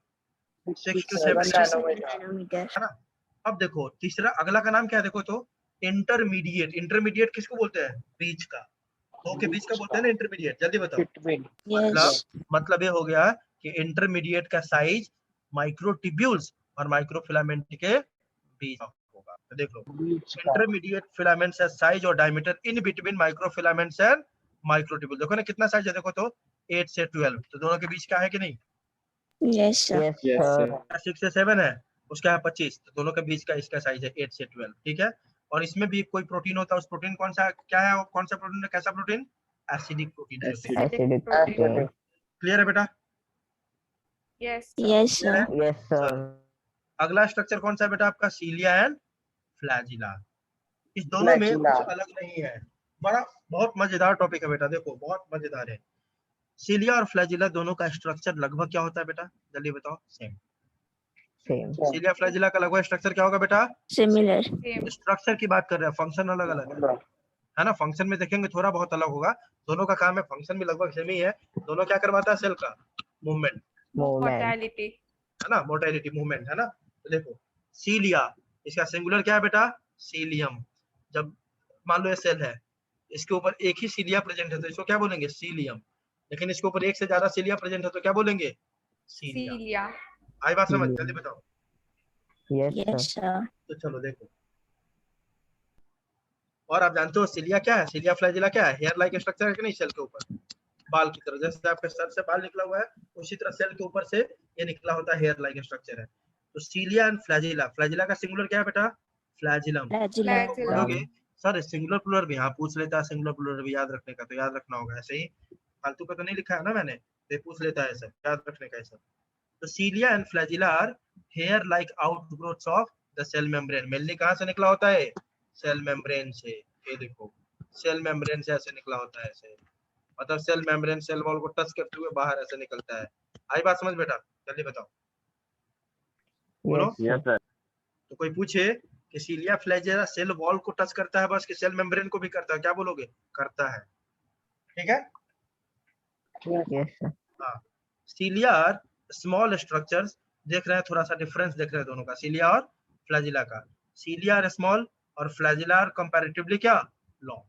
[SPEAKER 1] 6 to 7
[SPEAKER 3] nanometer.
[SPEAKER 5] Nanometer.
[SPEAKER 1] है ना? अब देखो तीसरा, अगला का नाम क्या है देखो तो? इंटरमीडिएट। इंटरमीडिएट किसको बोलते हैं? बीच का, दो के बीच का बोलते हैं ना इंटरमीडिएट, जल्दी बताओ।
[SPEAKER 3] Between.
[SPEAKER 5] Yes.
[SPEAKER 1] मतलब ये हो गया कि इंटरमीडिएट का साइज माइक्रोट्यूब्यूल्स और माइक्रोफिलामेंट के बीच का होगा। तो देख लो,
[SPEAKER 3] Beach का.
[SPEAKER 1] इंटरमीडिएट फिलामेंट्स हैव साइज और diameter in between microfilaments and microtubule. देखो ना कितना साइज है, देखो तो 8 से 12, तो दोनों के बीच क्या है कि नहीं?
[SPEAKER 5] Yes, sir.
[SPEAKER 4] Yes, sir.
[SPEAKER 1] 6 से 7 है, उसका है 25, तो दोनों के बीच का इसका साइज है 8 से 12, ठीक है? और इसमें भी कोई प्रोटीन होता है, उस प्रोटीन कौन सा क्या है, कौन सा प्रोटीन है, कैसा प्रोटीन? एसिडिक प्रोटीन है।
[SPEAKER 4] Acidic
[SPEAKER 2] protein.
[SPEAKER 4] protein.
[SPEAKER 1] क्लियर है बेटा?
[SPEAKER 2] Yes, sir.
[SPEAKER 5] Yes, sir.
[SPEAKER 4] Yes, sir.
[SPEAKER 1] अगला स्ट्रक्चर कौन सा है बेटा आपका? सीलिया एंड फ्लैजिला। इस दोनों में
[SPEAKER 3] Flagella.
[SPEAKER 1] कुछ अलग नहीं है, बड़ा बहुत मजेदार टॉपिक है बेटा, देखो बहुत मजेदार है। सीलिया और फ्लैजिला दोनों का स्ट्रक्चर लगभग क्या होता है बेटा? जल्दी बताओ। सेम।
[SPEAKER 4] Same.
[SPEAKER 1] सीलिया फ्लैजिला का लगभग स्ट्रक्चर क्या होगा बेटा?
[SPEAKER 5] Similar.
[SPEAKER 2] Same.
[SPEAKER 1] स्ट्रक्चर की बात कर रहे हैं, फंक्शन अलग अलग है ना? फंक्शन में देखेंगे थोड़ा बहुत अलग होगा, दोनों का काम है, फंक्शन भी लगभग सेम ही है। दोनों क्या करवाता है? सेल का मूवमेंट,
[SPEAKER 4] Movement.
[SPEAKER 2] Mortality.
[SPEAKER 1] है ना? मोटालिटी, मूवमेंट, है ना? तो देखो सीलिया, इसका सिंगुलर क्या है बेटा? सीलियम। जब मान लो ये सेल है, इसके ऊपर एक ही सीलिया प्रेजेंट है, तो इसको क्या बोलेंगे? सीलियम। लेकिन इसके ऊपर एक से ज्यादा सीलिया प्रेजेंट है, तो क्या बोलेंगे? सीलिया।
[SPEAKER 2] Cilia.
[SPEAKER 1] आई बात समझ?
[SPEAKER 4] Cilia.
[SPEAKER 1] जल्दी बताओ।
[SPEAKER 4] Yes,
[SPEAKER 5] Yes,
[SPEAKER 4] sir.
[SPEAKER 5] sir.
[SPEAKER 1] तो चलो देखो, और आप जानते हो सीलिया क्या है? सीलिया फ्लैजिला क्या है? हेयर लाइक स्ट्रक्चर है कि नहीं? सेल के ऊपर बाल की तरह, जैसे आपके सर से बाल निकला हुआ है, उसी तरह सेल के ऊपर से ये निकला होता है, हेयर लाइक स्ट्रक्चर है। तो सीलिया एंड फ्लैजिला, फ्लैजिला का सिंगुलर क्या है बेटा? फ्लैजिलम।
[SPEAKER 5] Flagella.
[SPEAKER 1] तो
[SPEAKER 2] Flagella.
[SPEAKER 1] बोलोगे सर सिंगुलर प्लूरल भी, हाँ पूछ लेता है, सिंगुलर प्लूरल भी याद रखने का, तो याद रखना होगा ऐसे ही, फालतू का तो नहीं लिखा है ना मैंने, तो ये पूछ लेता है सब, याद रखने का है सब। तो cilia and flagella are hair like outgrowths of the cell membrane. Mainly कहाँ से निकला होता है? सेल मेम्ब्रेन से। ये देखो सेल मेम्ब्रेन से ऐसे निकला होता है, ऐसे, मतलब सेल मेम्ब्रेन सेल वॉल को टच करते हुए बाहर ऐसे निकलता है। आई बात समझ बेटा? जल्दी बताओ, बोलो।
[SPEAKER 4] Yes, sir.
[SPEAKER 1] तो कोई पूछे कि सीलिया फ्लैजिला सेल वॉल को टच करता है बस, कि सेल मेम्ब्रेन को भी करता है, क्या बोलोगे? करता है, ठीक है?
[SPEAKER 4] Yes, sir.
[SPEAKER 1] हाँ, सीलिया आर स्मॉल स्ट्रक्चर्स। देख रहे हैं थोड़ा सा डिफरेंस देख रहे हैं दोनों का, सीलिया और फ्लैजिला का। सीलिया आर स्मॉल और फ्लैजिला आर कंपैरेटिवली क्या? लॉन्ग।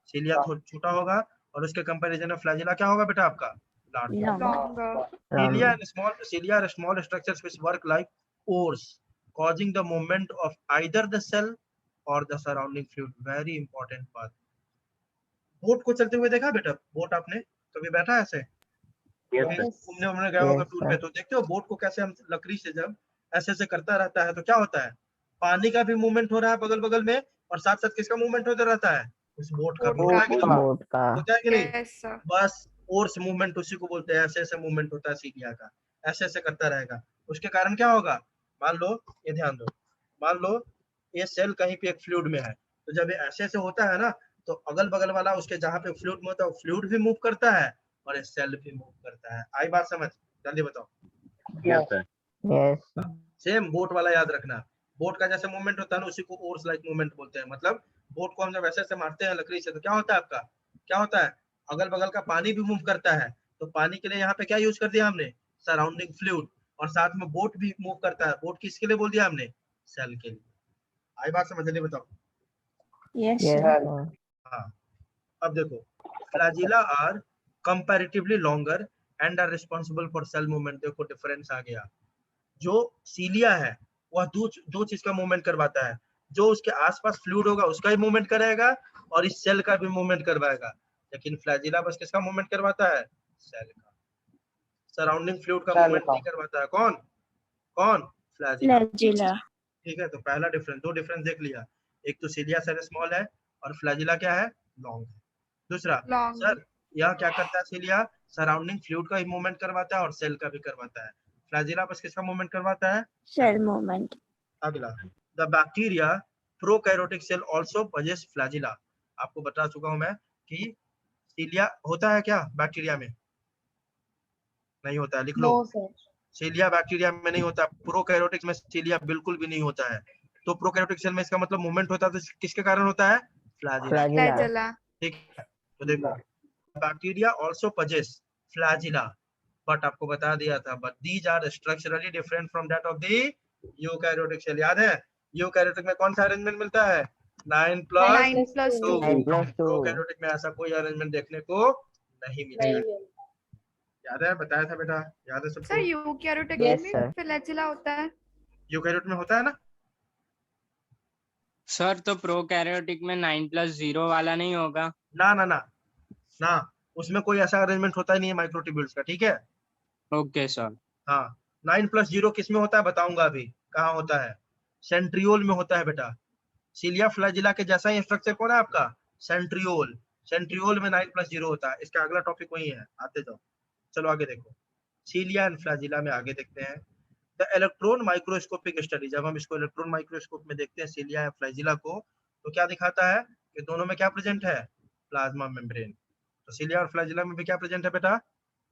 [SPEAKER 1] सीलिया छोटा होगा और उसके कंपैरिजन में फ्लैजिला क्या होगा बेटा आपका? Large.
[SPEAKER 5] Long.
[SPEAKER 2] Longer.
[SPEAKER 1] Cilia and cilia are small structures which work like oars, causing the movement of either the cell or the surrounding fluid. Very important बात। बोट को चलते हुए देखा बेटा? बोट आपने कभी बैठा है ऐसे?
[SPEAKER 4] Yes, sir.
[SPEAKER 1] घूमने उमने गया होगा
[SPEAKER 4] Yes,
[SPEAKER 1] टूर पे, तो देखते हो बोट को कैसे हम लकड़ी से जब ऐसे ऐसे करता रहता है तो क्या होता है? पानी का भी मूवमेंट हो रहा है बगल बगल में, और साथ साथ किसका मूवमेंट होता रहता है, उस बोट का भी
[SPEAKER 2] बोट
[SPEAKER 1] होता है कि
[SPEAKER 2] का।
[SPEAKER 1] नहीं?
[SPEAKER 4] बोट का।
[SPEAKER 1] होता है कि नहीं?
[SPEAKER 2] Yes sir.
[SPEAKER 1] बस ओर्स मूवमेंट उसी को बोलते हैं, ऐसे ऐसे मूवमेंट होता है सीलिया का, ऐसे ऐसे करता रहेगा। उसके कारण क्या होगा, मान लो, ये ध्यान दो, मान लो ये सेल कहीं पे एक फ्लूइड में है, तो जब ये ऐसे ऐसे होता है ना, तो अगल बगल वाला उसके जहाँ पे फ्लूइड में होता है, फ्लूइड भी मूव करता है और ये सेल भी मूव करता है। आई बात समझ? जल्दी बताओ।
[SPEAKER 3] Yes, sir.
[SPEAKER 4] Yes.
[SPEAKER 1] Same boat वाला याद रखना, बोट का जैसे मूवमेंट होता है ना, उसी को ओर्स लाइक मूवमेंट बोलते हैं। मतलब बोट को हम जब ऐसे ऐसे मारते हैं लकड़ी से, तो क्या होता है आपका, क्या होता है, अगल बगल का पानी भी मूव करता है। तो पानी के लिए यहाँ पे क्या यूज कर दिया हमने, सराउंडिंग फ्लूइड, और साथ में बोट भी मूव करता है। बोट किसके लिए बोल दिया हमने, सेल के लिए। आई बात समझ? नहीं बताओ।
[SPEAKER 5] Yes,
[SPEAKER 4] Yes,
[SPEAKER 5] sir.
[SPEAKER 4] sir.
[SPEAKER 1] हाँ, अब देखो, flagella are comparatively longer and are responsible for cell movement. देखो डिफरेंस आ गया। जो सीलिया है वह दो चीज का मूवमेंट करवाता है, जो उसके आसपास फ्लूइड होगा उसका ही मूवमेंट कराएगा, और इस सेल का भी मूवमेंट करवाएगा। लेकिन फ्लैजिला बस किसका मूवमेंट करवाता है, सेल का। सराउंडिंग फ्लूइड का
[SPEAKER 3] Cell
[SPEAKER 1] मूवमेंट
[SPEAKER 3] का।
[SPEAKER 1] नहीं करवाता है। कौन कौन, फ्लैजिला।
[SPEAKER 5] Flagella.
[SPEAKER 1] ठीक है, तो पहला डिफरेंस, दो डिफरेंस देख लिया, एक तो सीलिया सेल स्मॉल है और फ्लैजिला क्या है, लॉन्ग है। दूसरा,
[SPEAKER 2] लॉन्ग।
[SPEAKER 1] सर यह क्या करता है, सीलिया सराउंडिंग फ्लूइड का ही मूवमेंट करवाता है और सेल का भी करवाता है। फ्लैजिला बस किसका मूवमेंट करवाता है,
[SPEAKER 5] Cell movement.
[SPEAKER 1] अगला, the bacteria prokaryotic cell also possess flagella. आपको बता चुका हूं मैं कि सीलिया होता है क्या बैक्टीरिया में, नहीं होता है, लिख लो।
[SPEAKER 3] No, sir.
[SPEAKER 1] सीलिया बैक्टीरिया में नहीं होता, प्रोकैरियोटिक में सीलिया बिल्कुल भी नहीं होता है। तो प्रोकैरियोटिक सेल में इसका मतलब मूवमेंट होता है, तो किसके कारण होता है, फ्लैजिला।
[SPEAKER 4] Flagella.
[SPEAKER 2] फ्लैजेला।
[SPEAKER 1] ठीक है, तो देखो, bacteria also possess flagella, but आपको बता दिया था, but these are structurally different from that of the eukaryotic cell. याद है, यूकैरियोटिक में कौन सा अरेंजमेंट मिलता है, 9+2।
[SPEAKER 2] 9+2।
[SPEAKER 4] 9+2.
[SPEAKER 1] प्रोकैरियोटिक में ऐसा कोई अरेंजमेंट देखने को नहीं मिलेगा।
[SPEAKER 3] नहीं,
[SPEAKER 1] याद है, बताया था बेटा, याद है
[SPEAKER 2] सर
[SPEAKER 1] सबको?
[SPEAKER 2] यूकैरियोटिक
[SPEAKER 4] Yes,
[SPEAKER 2] में
[SPEAKER 4] sir.
[SPEAKER 2] फ्लैजेला होता है।
[SPEAKER 1] यूकैरियोट में होता है ना,
[SPEAKER 6] सर तो प्रोकैरियोटिक में 9+0 वाला नहीं होगा?
[SPEAKER 1] ना ना ना ना, उसमें कोई ऐसा अरेंजमेंट होता ही नहीं है माइक्रोट्यूब्यूल्स का। ठीक है,
[SPEAKER 6] ओके सर।
[SPEAKER 1] हाँ, 9+0 किस में होता है बताऊंगा अभी, कहाँ होता है, सेंट्रियोल में होता है बेटा। सीलिया फ्लैजिला के जैसा ही स्ट्रक्चर कौन है आपका, सेंट्रियोल। सेंट्रियोल में 9+0 होता है। इसका अगला टॉपिक वही है, आते जाओ। चलो आगे देखो, सीलिया एंड फ्लैजिला में आगे देखते हैं। द इलेक्ट्रॉन माइक्रोस्कोपिक स्टडी, जब हम इसको इलेक्ट्रॉन माइक्रोस्कोप में देखते हैं सीलिया या फ्लैजिला को, तो क्या दिखाता है कि दोनों में क्या प्रेजेंट है, प्लाज्मा मेम्ब्रेन। तो सीलिया और फ्लैजिला में भी क्या प्रेजेंट है बेटा,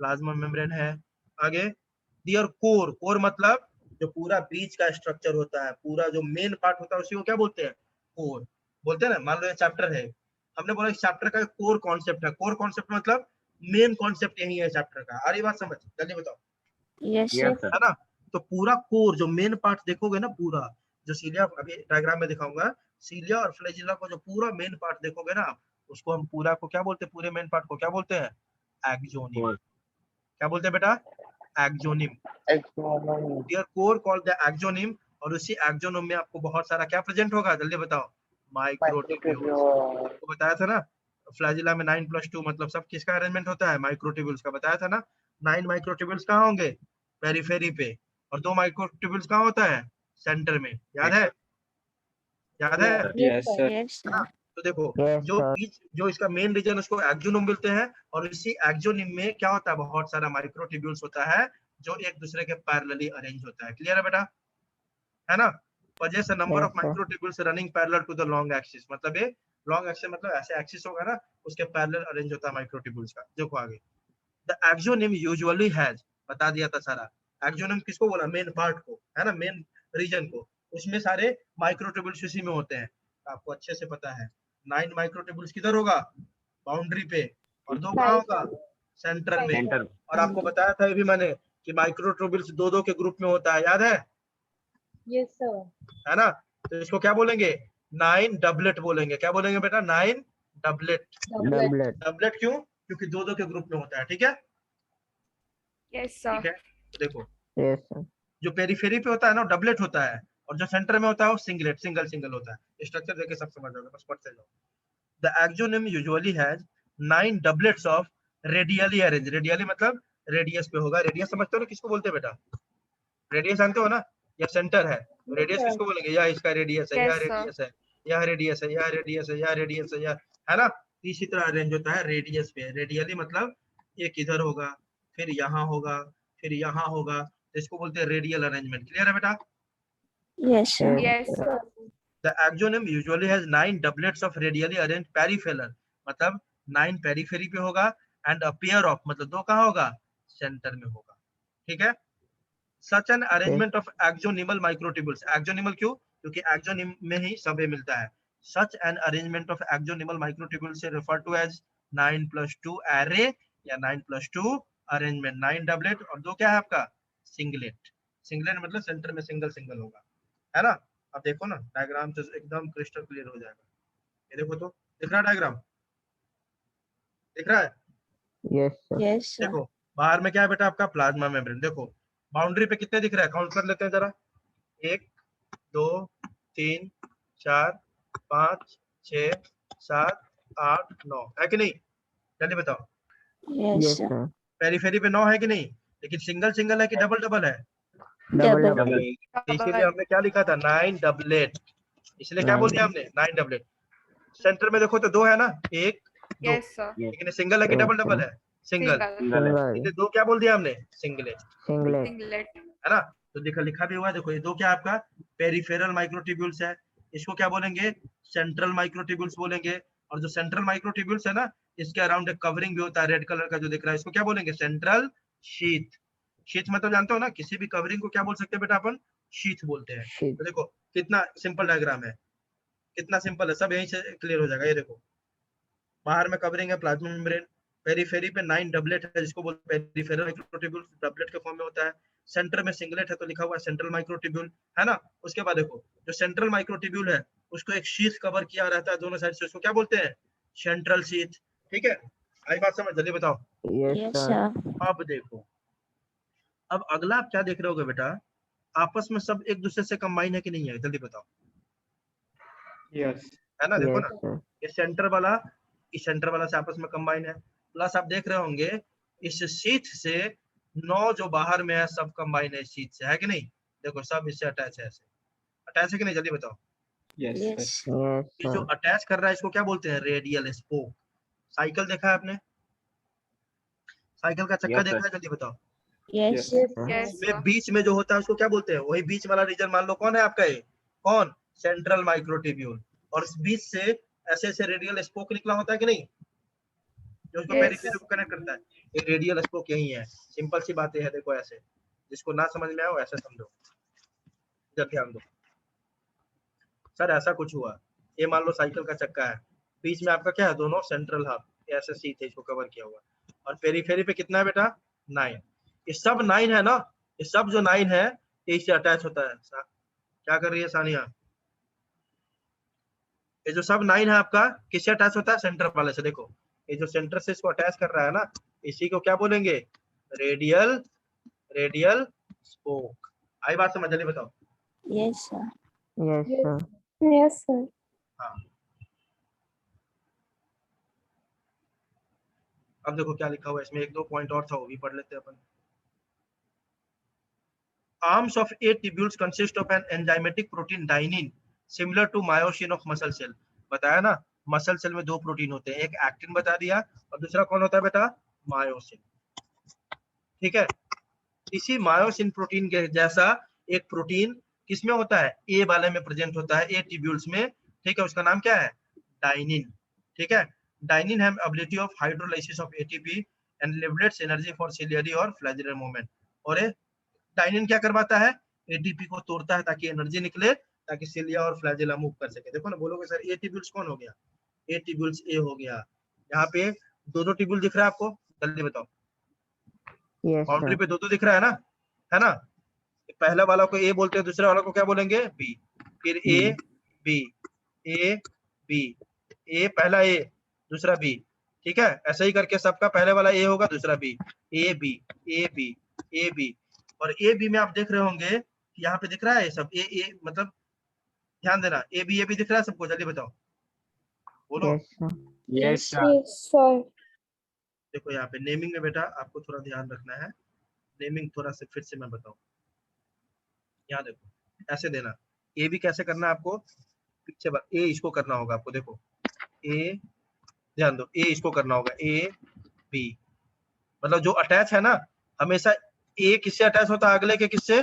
[SPEAKER 1] प्लाज्मा मेम्ब्रेन है। आगे, दियर कोर, कोर मतलब जो पूरा बीच का स्ट्रक्चर होता है, पूरा जो मेन पार्ट होता है उसी को क्या बोलते हैं, कोर बोलते हैं ना। मान लो ये चैप्टर है, हमने बोला इस चैप्टर का कोर कॉन्सेप्ट है। कोर कॉन्सेप्ट मतलब मेन कॉन्सेप्ट यही है चैप्टर का। आ रही बात समझ? जल्दी बताओ।
[SPEAKER 5] Yes, sir.
[SPEAKER 1] है ना, तो पूरा कोर जो मेन पार्ट देखोगे ना, पूरा जो सीलिया, अभी डायग्राम में दिखाऊंगा, सीलिया और फ्लैजिला को जो पूरा मेन पार्ट देखोगे ना, उसको हम पूरा को क्या बोलते हैं, पूरे मेन पार्ट को क्या बोलते हैं, एक्सोनिम। क्या बोलते हैं बेटा, axoneme.
[SPEAKER 3] Exponent.
[SPEAKER 1] Dear core called the axoneme, और उसी एक्सोनिम में आपको बहुत सारा क्या प्रेजेंट होगा, जल्दी बताओ, माइक्रोट्यूब्यूल्स।
[SPEAKER 3] Microtubule.
[SPEAKER 1] आपको बताया था ना, फ्लैजिला में 9+2 मतलब सब किसका अरेंजमेंट होता है, माइक्रोट्यूब्यूल्स का। बताया था ना, 9 माइक्रोट्यूब्यूल्स कहाँ होंगे, पेरिफेरी पे, और 2 माइक्रोट्यूब्यूल्स कहाँ होता है, सेंटर में। याद है, याद है?
[SPEAKER 3] Yes, sir.
[SPEAKER 5] Yes,
[SPEAKER 1] है ना?
[SPEAKER 5] sir.
[SPEAKER 1] तो देखो,
[SPEAKER 4] Yes,
[SPEAKER 1] जो
[SPEAKER 4] sir.
[SPEAKER 1] बीच जो इसका मेन रीजन उसको एक्सोनिम बोलते हैं, और इसी एक्सोनिम में क्या होता है, बहुत सारा माइक्रोट्यूब्यूल्स होता है जो एक दूसरे के पैरेलली अरेंज होता है। क्लियर है बेटा, है ना? possess a number
[SPEAKER 4] Yes,
[SPEAKER 1] of
[SPEAKER 4] sir.
[SPEAKER 1] microtubules running parallel to the long axis, मतलब ये लॉन्ग एक्सिस मतलब ऐसे एक्सिस होगा ना, उसके पैरेलल अरेंज होता है माइक्रोट्यूब्यूल्स का। देखो आगे, द एक्सोनिम यूजुअली हैज, बता दिया था सारा। एक्सोनिम किसको बोला, मेन पार्ट को, है ना, मेन रीजन को। उसमें सारे माइक्रोट्यूब्यूल्स उसी में होते हैं, आपको अच्छे से पता है। 9 माइक्रोट्यूब्यूल्स किधर होगा, बाउंड्री पे, और 2 कहाँ होगा, सेंटर में।
[SPEAKER 3] Center.
[SPEAKER 1] और आपको बताया था ये भी मैंने कि माइक्रोट्यूब्यूल्स 2-2 के ग्रुप में होता है, याद है?
[SPEAKER 3] Yes, sir.
[SPEAKER 1] है ना, तो इसको क्या बोलेंगे, 9 डबलेट बोलेंगे। क्या बोलेंगे बेटा, 9 डबलेट।
[SPEAKER 4] Doublet.
[SPEAKER 1] डबलेट क्यों, क्योंकि 2-2 के ग्रुप में होता है। ठीक है,
[SPEAKER 2] यस
[SPEAKER 1] ठीक
[SPEAKER 2] सर।
[SPEAKER 1] है, देखो,
[SPEAKER 4] Yes, sir.
[SPEAKER 1] जो पेरिफेरी पे होता है ना डबलेट होता है, और जो सेंटर में होता है वो सिंगलेट, सिंगल सिंगल होता है। स्ट्रक्चर देख के सब समझ जाओगे, बस पढ़ते जाओ। The exonym usually has 9 doublets of radially arrange. Radially मतलब रेडियस पे होगा। रेडियस समझते हो ना किसको बोलते हैं बेटा, रेडियस जानते हो ना, यह सेंटर है, तो रेडियस
[SPEAKER 3] Yes,
[SPEAKER 1] किसको बोलेंगे? यह इसका रेडियस है, यह
[SPEAKER 2] Yes, sir.
[SPEAKER 1] रेडियस है, यह रेडियस है, यह रेडियस है, यह रेडियस है, यह है ना। इसी तरह अरेंज होता है रेडियस पे। रेडियली मतलब एक इधर होगा, फिर यहाँ होगा, फिर यहाँ होगा, तो इसको बोलते हैं रेडियल अरेंजमेंट। क्लियर है बेटा?
[SPEAKER 5] Yes, sir.
[SPEAKER 2] Yes, sir.
[SPEAKER 1] The axonym usually has 9 doublets of radially arranged peripheral, मतलब 9 पेरिफेरी पे होगा, एंड अ पेयर ऑफ मतलब 2 कहाँ होगा? सेंटर में होगा। ठीक है। Such an arrangement of axonymal microtubules, axonymal क्यों? क्योंकि axonym में ही सब मिलता है। Such an arrangement of axonymal microtubules is referred to as 9+2 array या 9+2 arrangement। 9 डबलेट और 2 क्या है आपका? सिंगलेट। सिंगलेट मतलब सेंटर में सिंगल सिंगल होगा, है ना। अब देखो ना डायग्राम से एकदम क्रिस्टल क्लियर हो जाएगा। ये देखो तो, दिख रहा है डायग्राम? दिख रहा है?
[SPEAKER 4] Yes, sir.
[SPEAKER 5] Yes, sir.
[SPEAKER 1] देखो बाहर में क्या है बेटा आपका? Plasma membrane. देखो बाउंड्री पे कितने दिख रहा है? काउंट कर लेते हैं जरा। 1 2 3 4 5 6 7 8 9 है कि नहीं? जल्दी बताओ।
[SPEAKER 5] Yes,
[SPEAKER 4] Yes,
[SPEAKER 5] sir.
[SPEAKER 4] sir.
[SPEAKER 1] Periphery पे 9 है कि नहीं? लेकिन सिंगल सिंगल है कि डबल डबल है?
[SPEAKER 4] Double,
[SPEAKER 5] Double.
[SPEAKER 4] double.
[SPEAKER 1] तो इसीलिए हमने क्या लिखा था? 9 डबलेट। इसलिए क्या बोल दिया हमने? 9 डबलेट। सेंटर में देखो तो 2 है ना, 1 2,
[SPEAKER 2] Yes, sir.
[SPEAKER 1] लेकिन सिंगल है कि डबल डबल है? सिंगल।
[SPEAKER 2] Single.
[SPEAKER 4] Single.
[SPEAKER 1] इसे 2 क्या बोल दिया हमने? Singlet,
[SPEAKER 4] Singlet.
[SPEAKER 2] Singlet.
[SPEAKER 1] है ना। तो देखो लिखा भी हुआ है, देखो ये 2 क्या आपका? पेरिफेरल माइक्रोट्यूब्यूल्स है। इसको क्या बोलेंगे? सेंट्रल माइक्रोट्यूब्यूल्स बोलेंगे। और जो सेंट्रल माइक्रोट्यूब्यूल्स है ना, इसके अराउंड एक कवरिंग भी होता है रेड कलर का जो दिख रहा है, इसको क्या बोलेंगे? Central sheath. शीथ मतलब जानते हो ना, किसी भी कवरिंग को क्या बोल सकते हैं बेटा अपन? शीथ बोलते हैं।
[SPEAKER 4] Sheath.
[SPEAKER 1] तो देखो कितना सिंपल डायग्राम है, कितना सिंपल है, सब यहीं से क्लियर हो जाएगा। ये देखो बाहर में कवरिंग है प्लाज्मा मेम्ब्रेन, पेरिफेरी पे 9 डबलेट है जिसको बोलते हैं पेरिफेरल माइक्रोट्यूब्यूल, डबलेट के फॉर्म में होता है। सेंटर में सिंगलेट है तो लिखा हुआ है सेंट्रल माइक्रोट्यूब्यूल, है ना। उसके बाद देखो जो सेंट्रल माइक्रोट्यूब्यूल है उसको एक शीथ कवर किया रहता है दोनों साइड से, उसको क्या बोलते हैं? Central sheath. ठीक है, आई बात समझ? जल्दी बताओ।
[SPEAKER 4] Yes,
[SPEAKER 5] Yes,
[SPEAKER 4] sir.
[SPEAKER 5] sir.
[SPEAKER 1] अब देखो, अब अगला आप क्या देख रहे होगे बेटा? आपस में सब एक दूसरे से कंबाइन है कि नहीं है? जल्दी बताओ।
[SPEAKER 3] yes,
[SPEAKER 1] है ना, देखो
[SPEAKER 4] Yes,
[SPEAKER 1] ना,
[SPEAKER 4] sir.
[SPEAKER 1] ये सेंटर वाला इस सेंटर वाला से आपस में कंबाइन है। प्लस आप देख रहे होंगे इस शीथ से 9 जो बाहर में है सब कंबाइन है इस शीथ से, है कि नहीं? देखो सब इससे अटैच है, ऐसे अटैच है कि नहीं? जल्दी बताओ।
[SPEAKER 3] yes,
[SPEAKER 5] Yes.
[SPEAKER 4] Yes,
[SPEAKER 1] ये जो
[SPEAKER 4] sir.
[SPEAKER 1] अटैच कर रहा है इसको क्या बोलते हैं? Radial spoke. साइकिल देखा है आपने? साइकिल का चक्का देखा है? जल्दी बताओ।
[SPEAKER 5] Yes.
[SPEAKER 3] yes,
[SPEAKER 4] Sir.
[SPEAKER 2] Yes,
[SPEAKER 1] में
[SPEAKER 2] sir.
[SPEAKER 1] बीच में जो होता है उसको क्या बोलते हैं? वही बीच वाला रीजन मान लो कौन है आपका? ये कौन? Central microtubule. और इस बीच से ऐसे ऐसे रेडियल स्पोक निकला होता है कि नहीं, जो उसको
[SPEAKER 2] Yes.
[SPEAKER 1] पेरिफेरी को कनेक्ट करता है। ये रेडियल स्पोक यही है। सिंपल सी बातें है, देखो ऐसे, जिसको ना समझ में आए वो ऐसे समझो। इधर ध्यान दो। सर ऐसा कुछ हुआ, ये मान लो साइकिल का चक्का है, बीच में आपका क्या है? दोनों सेंट्रल हब, ऐसे सीट है, इसको कवर किया हुआ। और पेरिफेरी पे कितना है बेटा? 9। ये सब 9 है ना, ये सब जो 9 है ये इससे अटैच होता है। क्या कर रही है सानिया? ये जो सब 9 है आपका किससे अटैच होता है? सेंटर वाले से। देखो ये जो सेंटर से इसको अटैच कर रहा है ना, इसी को क्या बोलेंगे? Radial radial spoke. आई बात समझ? जल्दी बताओ।
[SPEAKER 5] Yes, sir.
[SPEAKER 4] Yes, sir.
[SPEAKER 3] yes, sir.
[SPEAKER 1] हाँ, अब देखो क्या लिखा हुआ है इसमें, एक दो पॉइंट और था वो भी पढ़ लेते हैं अपन। Arms of 8 tubules consist of an enzymatic protein dynein similar to myosin of muscle cell। बताया ना, मसल सेल में 2 प्रोटीन होते हैं, एक एक्टिन बता दिया और दूसरा कौन होता है बेटा? मायोसिन। ठीक है, इसी मायोसिन प्रोटीन के जैसा एक प्रोटीन किसमें होता है? ए वाले में प्रेजेंट होता है, ए ट्यूब्यूल्स में। ठीक है, उसका नाम क्या है? डाइनिन। ठीक है, dynein have ability of hydrolysis of ATP and liberates energy for ciliary और फ्लैजेलर मूवमेंट। और डाइनिन क्या करवाता है? एटीपी को तोड़ता है ताकि एनर्जी निकले, ताकि सिलिया और फ्लैजेला मूव कर सके। देखो ना, बोलोगे सर ए ट्यूब्यूल्स कौन हो गया? ए ट्यूब्यूल्स ए हो गया। यहाँ पे दो ट्यूब्यूल दिख रहा है आपको? जल्दी बताओ।
[SPEAKER 4] Yes,
[SPEAKER 1] boundary
[SPEAKER 4] sir.
[SPEAKER 1] पे दो दिख रहा है ना, है ना। पहला वाला को ए बोलते हैं, दूसरे वाला को क्या बोलेंगे? बी। फिर ए बी, ए बी, ए पहला ए दूसरा बी। ठीक है, ऐसे ही करके सबका पहले वाला ए होगा, दूसरा B, A B A B A B. और ए बी में आप देख रहे होंगे यहाँ पे दिख रहा है सब ए मतलब ध्यान देना, ए बी दिख रहा है सबको? जल्दी बताओ, बोलो।
[SPEAKER 4] Yes, sir.
[SPEAKER 6] Yes, sir.
[SPEAKER 3] Yes, sir.
[SPEAKER 1] देखो यहाँ पे नेमिंग में बेटा आपको थोड़ा ध्यान रखना है, नेमिंग थोड़ा से फिर से मैं बताऊं। यहाँ देखो ऐसे देना, ए भी कैसे करना है आपको, पीछे ए इसको करना होगा आपको, देखो ए, ध्यान दो, ए इसको करना होगा, ए बी, मतलब जो अटैच है ना हमेशा ए किससे अटैच होता है, अगले के किससे,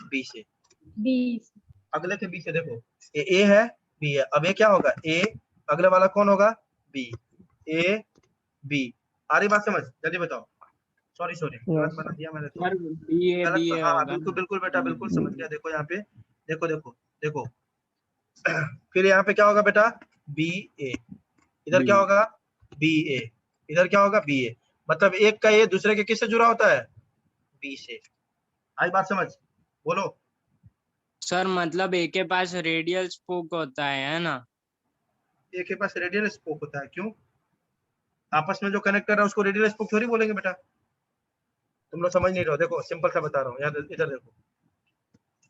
[SPEAKER 1] बी से, अगले के बी से। देखो ए है बी है, अब ये क्या होगा, ए अगले वाला कौन होगा, बी, ए बी। आ रही बात समझ, जल्दी बताओ। सॉरी गलत बना दिया मैंने तो,
[SPEAKER 6] सर बी ए
[SPEAKER 1] गलत, हाँ
[SPEAKER 6] होगा
[SPEAKER 1] बिल्कुल
[SPEAKER 6] ना।
[SPEAKER 1] बिल्कुल बेटा बिल्कुल समझ गया। देखो यहाँ पे, देखो देखो देखो फिर यहाँ पे क्या होगा बेटा, बी ए, इधर क्या होगा, बी ए, इधर क्या होगा, बी ए, मतलब एक का ए दूसरे के किससे जुड़ा होता है, बी से। आई बात समझ, बोलो।
[SPEAKER 6] सर मतलब ए के पास रेडियल स्पोक होता है ना।
[SPEAKER 1] ए के पास रेडियल स्पोक होता है, क्यों, आपस में जो कनेक्टर है उसको रेडियल स्पोक थोड़ी बोलेंगे बेटा, तुम लोग समझ नहीं रहे हो। देखो सिंपल सा बता रहा हूँ, यहाँ इधर देखो,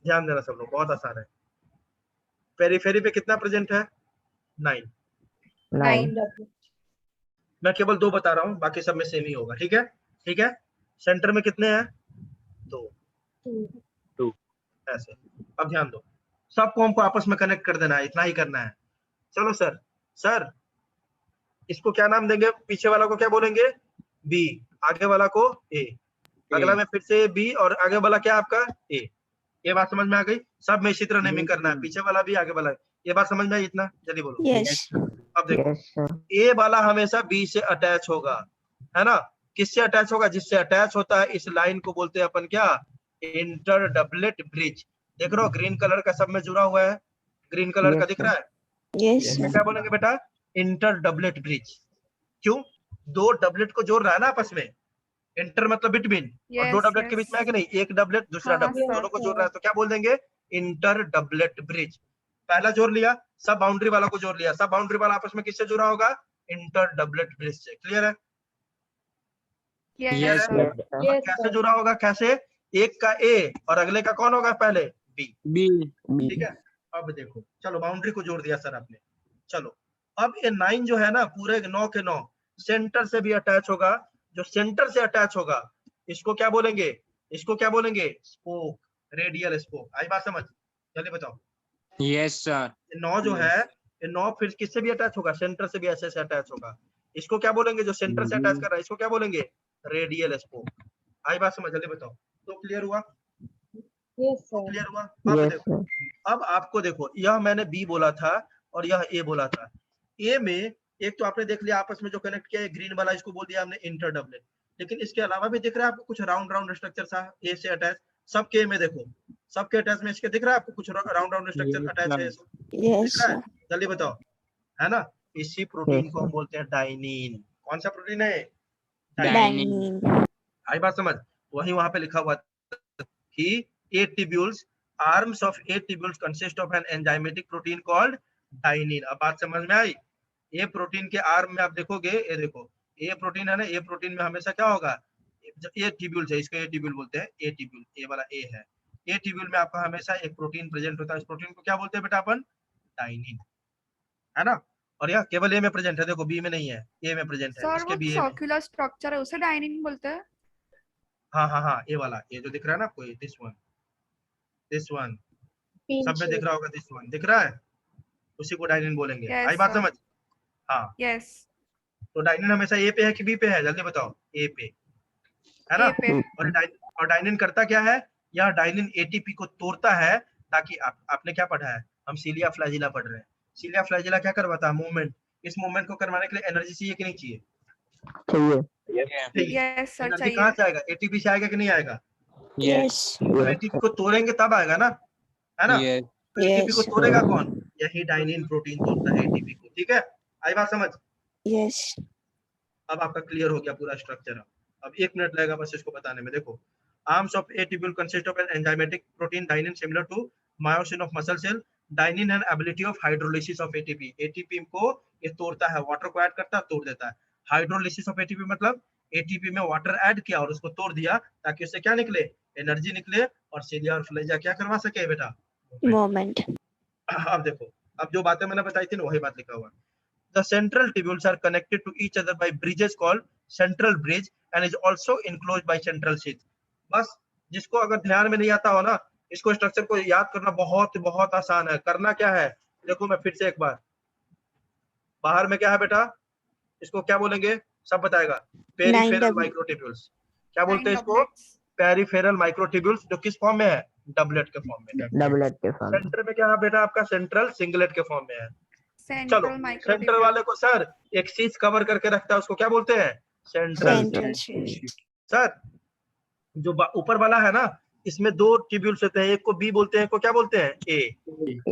[SPEAKER 1] ध्यान देना सब लोग, बहुत आसान है। पेरीफेरी पे कितना प्रेजेंट है, 9,
[SPEAKER 4] 9
[SPEAKER 1] मैं केवल 2 बता रहा हूँ, बाकी सब में सेम ही होगा, ठीक है, ठीक है। सेंटर में कितने हैं, 2, ऐसे। अब ध्यान दो, सबको हमको आपस में कनेक्ट कर देना है, इतना ही करना है। चलो सर इसको क्या नाम देंगे, पीछे वाला को क्या बोलेंगे, बी, आगे वाला को ए, अगला में फिर से बी और आगे वाला क्या आपका ए। ये बात समझ में आ गई, सब में इसी तरह नेमिंग करना है, पीछे वाला भी आगे वाला, ये बात समझ में आई, इतना जल्दी बोलो।
[SPEAKER 5] Yes.
[SPEAKER 1] अब देखो
[SPEAKER 4] Yes, sir.
[SPEAKER 1] ए वाला हमेशा बी से अटैच होगा, है ना, किससे अटैच होगा, जिससे अटैच होता है इस लाइन को बोलते हैं अपन क्या, इंटर डबलेट ब्रिज। देख रहे हो ग्रीन कलर का सब में जुड़ा हुआ है, ग्रीन कलर का
[SPEAKER 4] Yes,
[SPEAKER 1] दिख
[SPEAKER 4] sir.
[SPEAKER 1] रहा है,
[SPEAKER 5] Yes.
[SPEAKER 1] इसमें क्या बोलेंगे बेटा, इंटर डबलेट ब्रिज। क्यों, 2 डबलेट को जोड़ रहा है ना आपस में, इंटर मतलब बिटवीन, और 2
[SPEAKER 2] Yes,
[SPEAKER 1] डबलेट के बीच में है कि नहीं, एक डबलेट दूसरा
[SPEAKER 2] हाँ,
[SPEAKER 1] डबलेट,
[SPEAKER 2] sir.
[SPEAKER 1] दोनों को जोड़ रहा है, तो क्या बोल देंगे, इंटर डबलेट ब्रिज। पहला जोड़ लिया, सब बाउंड्री वाला को जोड़ लिया, सब बाउंड्री वाला आपस में किससे जुड़ा होगा, इंटर डबलेट ब्रिज से। क्लियर है,
[SPEAKER 2] Yes,
[SPEAKER 6] Yes,
[SPEAKER 2] sir.
[SPEAKER 4] Yes, sir.
[SPEAKER 1] और कैसे जुड़ा होगा, कैसे, एक का ए और अगले का कौन होगा, पहले बी,
[SPEAKER 6] बी।
[SPEAKER 1] ठीक है। अब देखो, चलो बाउंड्री को जोड़ दिया सर आपने, चलो अब ये 9 जो है ना, पूरे 9 के 9 सेंटर से भी अटैच होगा, जो सेंटर से अटैच होगा इसको क्या बोलेंगे, इसको क्या बोलेंगे, स्पोक, रेडियल स्पोक। आई बात समझ, जल्दी बताओ।
[SPEAKER 6] Yes sir.
[SPEAKER 1] ये 9 जो है, ये 9 फिर किससे भी अटैच होगा, सेंटर से भी ऐसे से अटैच होगा, इसको क्या बोलेंगे, जो सेंटर से अटैच कर रहा है इसको क्या बोलेंगे, रेडियल स्पोक। आई बात समझ, जल्दी बताओ। तो क्लियर हुआ, क्लियर हुआ। अब
[SPEAKER 4] Yes,
[SPEAKER 1] देखो,
[SPEAKER 4] sir.
[SPEAKER 1] अब आपको देखो, यह मैंने बी बोला था और यह ए बोला था। ए में एक तो आपने देख लिया आपस में जो कनेक्ट किया है, ग्रीन वाला इसको बोल दिया हमने इंटर डबलेट, लेकिन इसके अलावा भी दिख रहा है आपको कुछ राउंड राउंड स्ट्रक्चर सा ए से अटैच, सबके में देखो, सबके अटैच में इसके दिख रहा है आपको कुछ round round structure
[SPEAKER 6] Yes,
[SPEAKER 1] attach है,
[SPEAKER 6] sir.
[SPEAKER 5] Yes.
[SPEAKER 1] दिख रहा है, जल्दी बताओ, है ना। इसी प्रोटीन
[SPEAKER 4] Yes,
[SPEAKER 1] को हम
[SPEAKER 4] sir.
[SPEAKER 1] बोलते हैं डाइनिन। कौन सा प्रोटीन है,
[SPEAKER 6] Dynein.
[SPEAKER 5] Dynein.
[SPEAKER 1] आई बात समझ। वही वहां पे लिखा हुआ कि 8 tubules, arms of 8 tubules consist of an enzymatic protein called dynein। अब बात समझ में आई। ये प्रोटीन के आर्म में आप देखोगे, ये देखो ये प्रोटीन है ना, ये प्रोटीन में हमेशा क्या होगा, ये ट्यूब्यूल है, इसको ये ट्यूब्यूल बोलते हैं, ए ट्यूब्यूल, ये वाला ए है, ये ट्यूब्यूल में आपका हमेशा एक प्रोटीन प्रेजेंट होता है, इस प्रोटीन को क्या बोलते हैं बेटा अपन, डाइनिन, है ना। और यह केवल ए में प्रेजेंट है, देखो बी में नहीं है, ए में प्रेजेंट है,
[SPEAKER 2] सर
[SPEAKER 1] इसके
[SPEAKER 2] वो
[SPEAKER 1] बी ए में।
[SPEAKER 2] सर्कुलर स्ट्रक्चर है उसे डाइनिन बोलते हैं।
[SPEAKER 1] हाँ, ये वाला, ये जो दिख रहा है ना आपको, दिस वन सब में दिख रहा होगा, दिस वन दिख रहा है, उसी को डाइनिन बोलेंगे।
[SPEAKER 2] Yes,
[SPEAKER 1] आई बात
[SPEAKER 2] sir.
[SPEAKER 1] समझ, हाँ।
[SPEAKER 2] Yes.
[SPEAKER 1] तो डाइनिन हमेशा ए पे है कि बी पे है, जल्दी बताओ, ए पे, है ना।
[SPEAKER 2] A पे।
[SPEAKER 1] और डाइनिन करता क्या है, यह डाइनिन एटीपी को तोड़ता है, ताकि आपने क्या पढ़ा है, हम सीलिया फ्लैजिला पढ़ रहे हैं, सीलिया फ्लैजिला क्या करवाता है, मूवमेंट, इस मूवमेंट को करवाने के लिए एनर्जी चाहिए कि नहीं चाहिए,
[SPEAKER 4] चाहिए.
[SPEAKER 2] Yes, sir.
[SPEAKER 1] एनर्जी कहाँ
[SPEAKER 2] चाहिए।
[SPEAKER 1] से आएगा, एटीपी से आएगा कि नहीं आएगा,
[SPEAKER 5] Yes.
[SPEAKER 1] तो
[SPEAKER 4] Yes,
[SPEAKER 1] एटीपी
[SPEAKER 4] sir.
[SPEAKER 1] को तोड़ेंगे तब आएगा ना, है ना।
[SPEAKER 6] Yes.
[SPEAKER 1] तो एटीपी को
[SPEAKER 5] Yes.
[SPEAKER 1] तोड़ेगा कौन, यही डाइनिन प्रोटीन तोड़ता है एटीपी को, ठीक है। आई बात समझ।
[SPEAKER 5] Yes.
[SPEAKER 1] अब आपका क्लियर हो गया पूरा स्ट्रक्चर। अब 1 मिनट लगेगा बस इसको बताने में। देखो, arms of A tubule consist of an enzymatic protein dynein similar to myosin of muscle cell. Dynein and ability of hydrolysis of ATP, ATP को ये तोड़ता है, वाटर को ऐड करता है, तोड़ देता है। हाइड्रोलिसिस ऑफ एटीपी मतलब एटीपी में वाटर ऐड किया और उसको तोड़ दिया, ताकि उससे क्या निकले, एनर्जी निकले, और सीलिया और फ्लैजिला क्या करवा सके बेटा,
[SPEAKER 5] Moment.
[SPEAKER 1] अब देखो, अब जो बातें मैंने बताई थी ना वही बात लिखा हुआ है। The central tubules are connected to each other by bridges called central bridge and is also enclosed by central sheath। बस जिसको अगर ध्यान में नहीं आता हो ना, इसको स्ट्रक्चर को याद करना बहुत बहुत आसान है। करना क्या है, देखो मैं फिर से एक बार, बाहर में क्या है बेटा, इसको क्या बोलेंगे, सब बताएगा, पेरिफेरल माइक्रोट्यूब्यूल्स। क्या बोलते हैं इसको, पेरिफेरल माइक्रोट्यूब्यूल्स, जो किस फॉर्म में है, डबलेट के फॉर्म में।
[SPEAKER 5] डबलेट के फॉर्म में।
[SPEAKER 1] सेंटर में क्या है बेटा आपका, सेंट्रल सिंगलेट के फॉर्म में है। चलो
[SPEAKER 2] सेंट्रल
[SPEAKER 1] सेंटर
[SPEAKER 2] माइक्रोट्यूब्यूल।
[SPEAKER 1] वाले को सर एक चीज कवर करके रखता है, उसको क्या बोलते हैं, सेंट्रल।
[SPEAKER 5] सेंट्रल
[SPEAKER 1] सर जो ऊपर वाला है ना, इसमें दो ट्यूब्यूल्स होते हैं, एक को बी बोलते हैं, एक को क्या बोलते हैं, ए।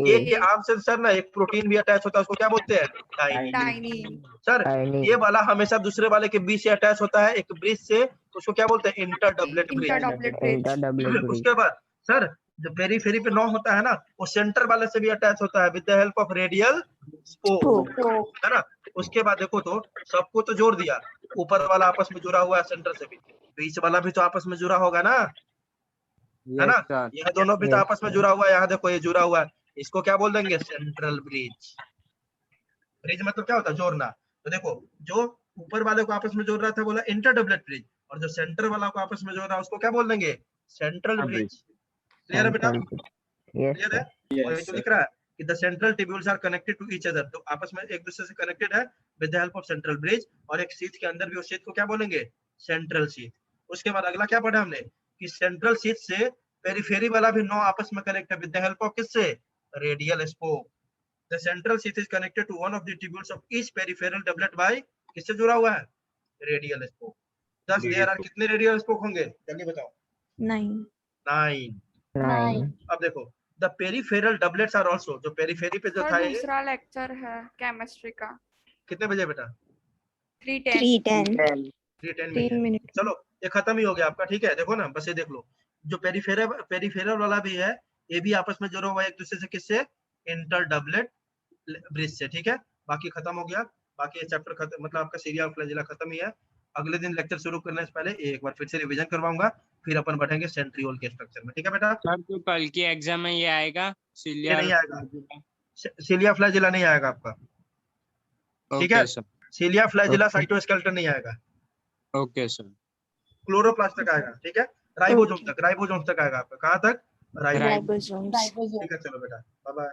[SPEAKER 1] ए के आर्म से सर ना एक प्रोटीन भी अटैच होता है, उसको क्या बोलते हैं, डाइनिन।
[SPEAKER 2] डाइनिन।
[SPEAKER 1] सर ये वाला हमेशा दूसरे वाले के बी से अटैच होता है, एक ब्रिज से, उसको क्या बोलते हैं, interdoublet bridge.
[SPEAKER 2] Interdoublet bridge.
[SPEAKER 5] Interdoublet bridge.
[SPEAKER 1] उसके बाद सर जो पेरीफेरी पे 9 होता है ना, वो सेंटर वाले से भी अटैच होता है with the help of radial spoke, है ना। उसके बाद देखो तो सबको तो जोड़ दिया, ऊपर वाला आपस में जुड़ा हुआ है सेंटर से भी, बीच वाला भी तो आपस में जुड़ा होगा ना, है ना। यह दोनों भी तो आपस में जुड़ा हुआ है, यहाँ देखो ये जुड़ा हुआ है, इसको क्या बोल देंगे, सेंट्रल ब्रिज। ब्रिज मतलब क्या होता है, जोड़ना। तो देखो जो ऊपर वाले को आपस में जोड़ रहा था बोला इंटर डबलेट ब्रिज, और जो सेंटर वाला को आपस में जोड़ रहा है उसको क्या बोल देंगे, सेंट्रल ब्रिज। क्लियर है बेटा, क्लियर है। और ये जो लिख रहा है कि the central tubules are connected to each other, तो आपस में एक दूसरे से कनेक्टेड है with the help of central bridge, और एक शीथ के अंदर भी उस शीथ को क्या बोलेंगे, सेंट्रल शीथ। उसके बाद अगला क्या पढ़ा हमने कि सेंट्रल शीथ से पेरिफेरी वाला भी 9 आपस में कनेक्ट है विद द हेल्प ऑफ किससे, radial spoke. The central sheath is connected to one of the tubules of each peripheral doublet by, किससे जुड़ा हुआ है, radial spoke. Thus there are कितने रेडियल स्पोक होंगे, जल्दी बताओ, 9। अब देखो the peripheral doublets are also, जो पेरिफेरी पे जो
[SPEAKER 2] और
[SPEAKER 1] था ये
[SPEAKER 2] दूसरा लेक्चर है केमिस्ट्री का,
[SPEAKER 1] कितने बजे बेटा,
[SPEAKER 2] 3:10।
[SPEAKER 1] 3:10 में है। चलो ये खत्म ही हो गया आपका, ठीक है। देखो ना बस ये देख लो, जो पेरिफेरल वाला भी है, ये भी आपस में जुड़ा हुआ है एक दूसरे से, किससे, इंटर डबलेट ब्रिज से, ठीक है। बाकी खत्म हो गया, बाकी ये चैप्टर खत्म, मतलब आपका सीरिया फ्लैजिला खत्म ही है। अगले दिन लेक्चर शुरू करने से पहले एक बार फिर से रिवीजन करवाऊंगा, फिर अपन बढ़ेंगे सेंट्रियोल के स्ट्रक्चर में, ठीक है बेटा।
[SPEAKER 6] सर तो कल की एग्जाम में ये आएगा,
[SPEAKER 1] ये नहीं आएगा, सीलिया फ्लैजिला नहीं आएगा आपका, ठीक है।
[SPEAKER 6] ओके सर,
[SPEAKER 1] सीलिया फ्लैजिला साइटोस्केलेटन नहीं आएगा,
[SPEAKER 6] ओके सर,
[SPEAKER 1] क्लोरोप्लास्ट तक आएगा, ठीक है। राइबोसोम तक, राइबोसोम तक आएगा आपका, कहाँ तक, राइबोसोम। ठीक है चलो बेटा, bye bye.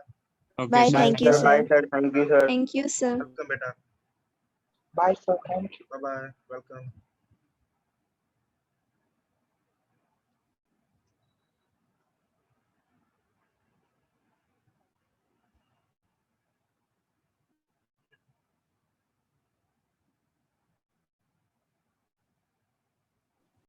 [SPEAKER 6] Okay sir,
[SPEAKER 5] thank you sir.
[SPEAKER 3] Thank you, sir.
[SPEAKER 5] Thank you sir.
[SPEAKER 1] Welcome बेटा,
[SPEAKER 3] Bye, sir. Thank you.
[SPEAKER 1] Bye bye, welcome.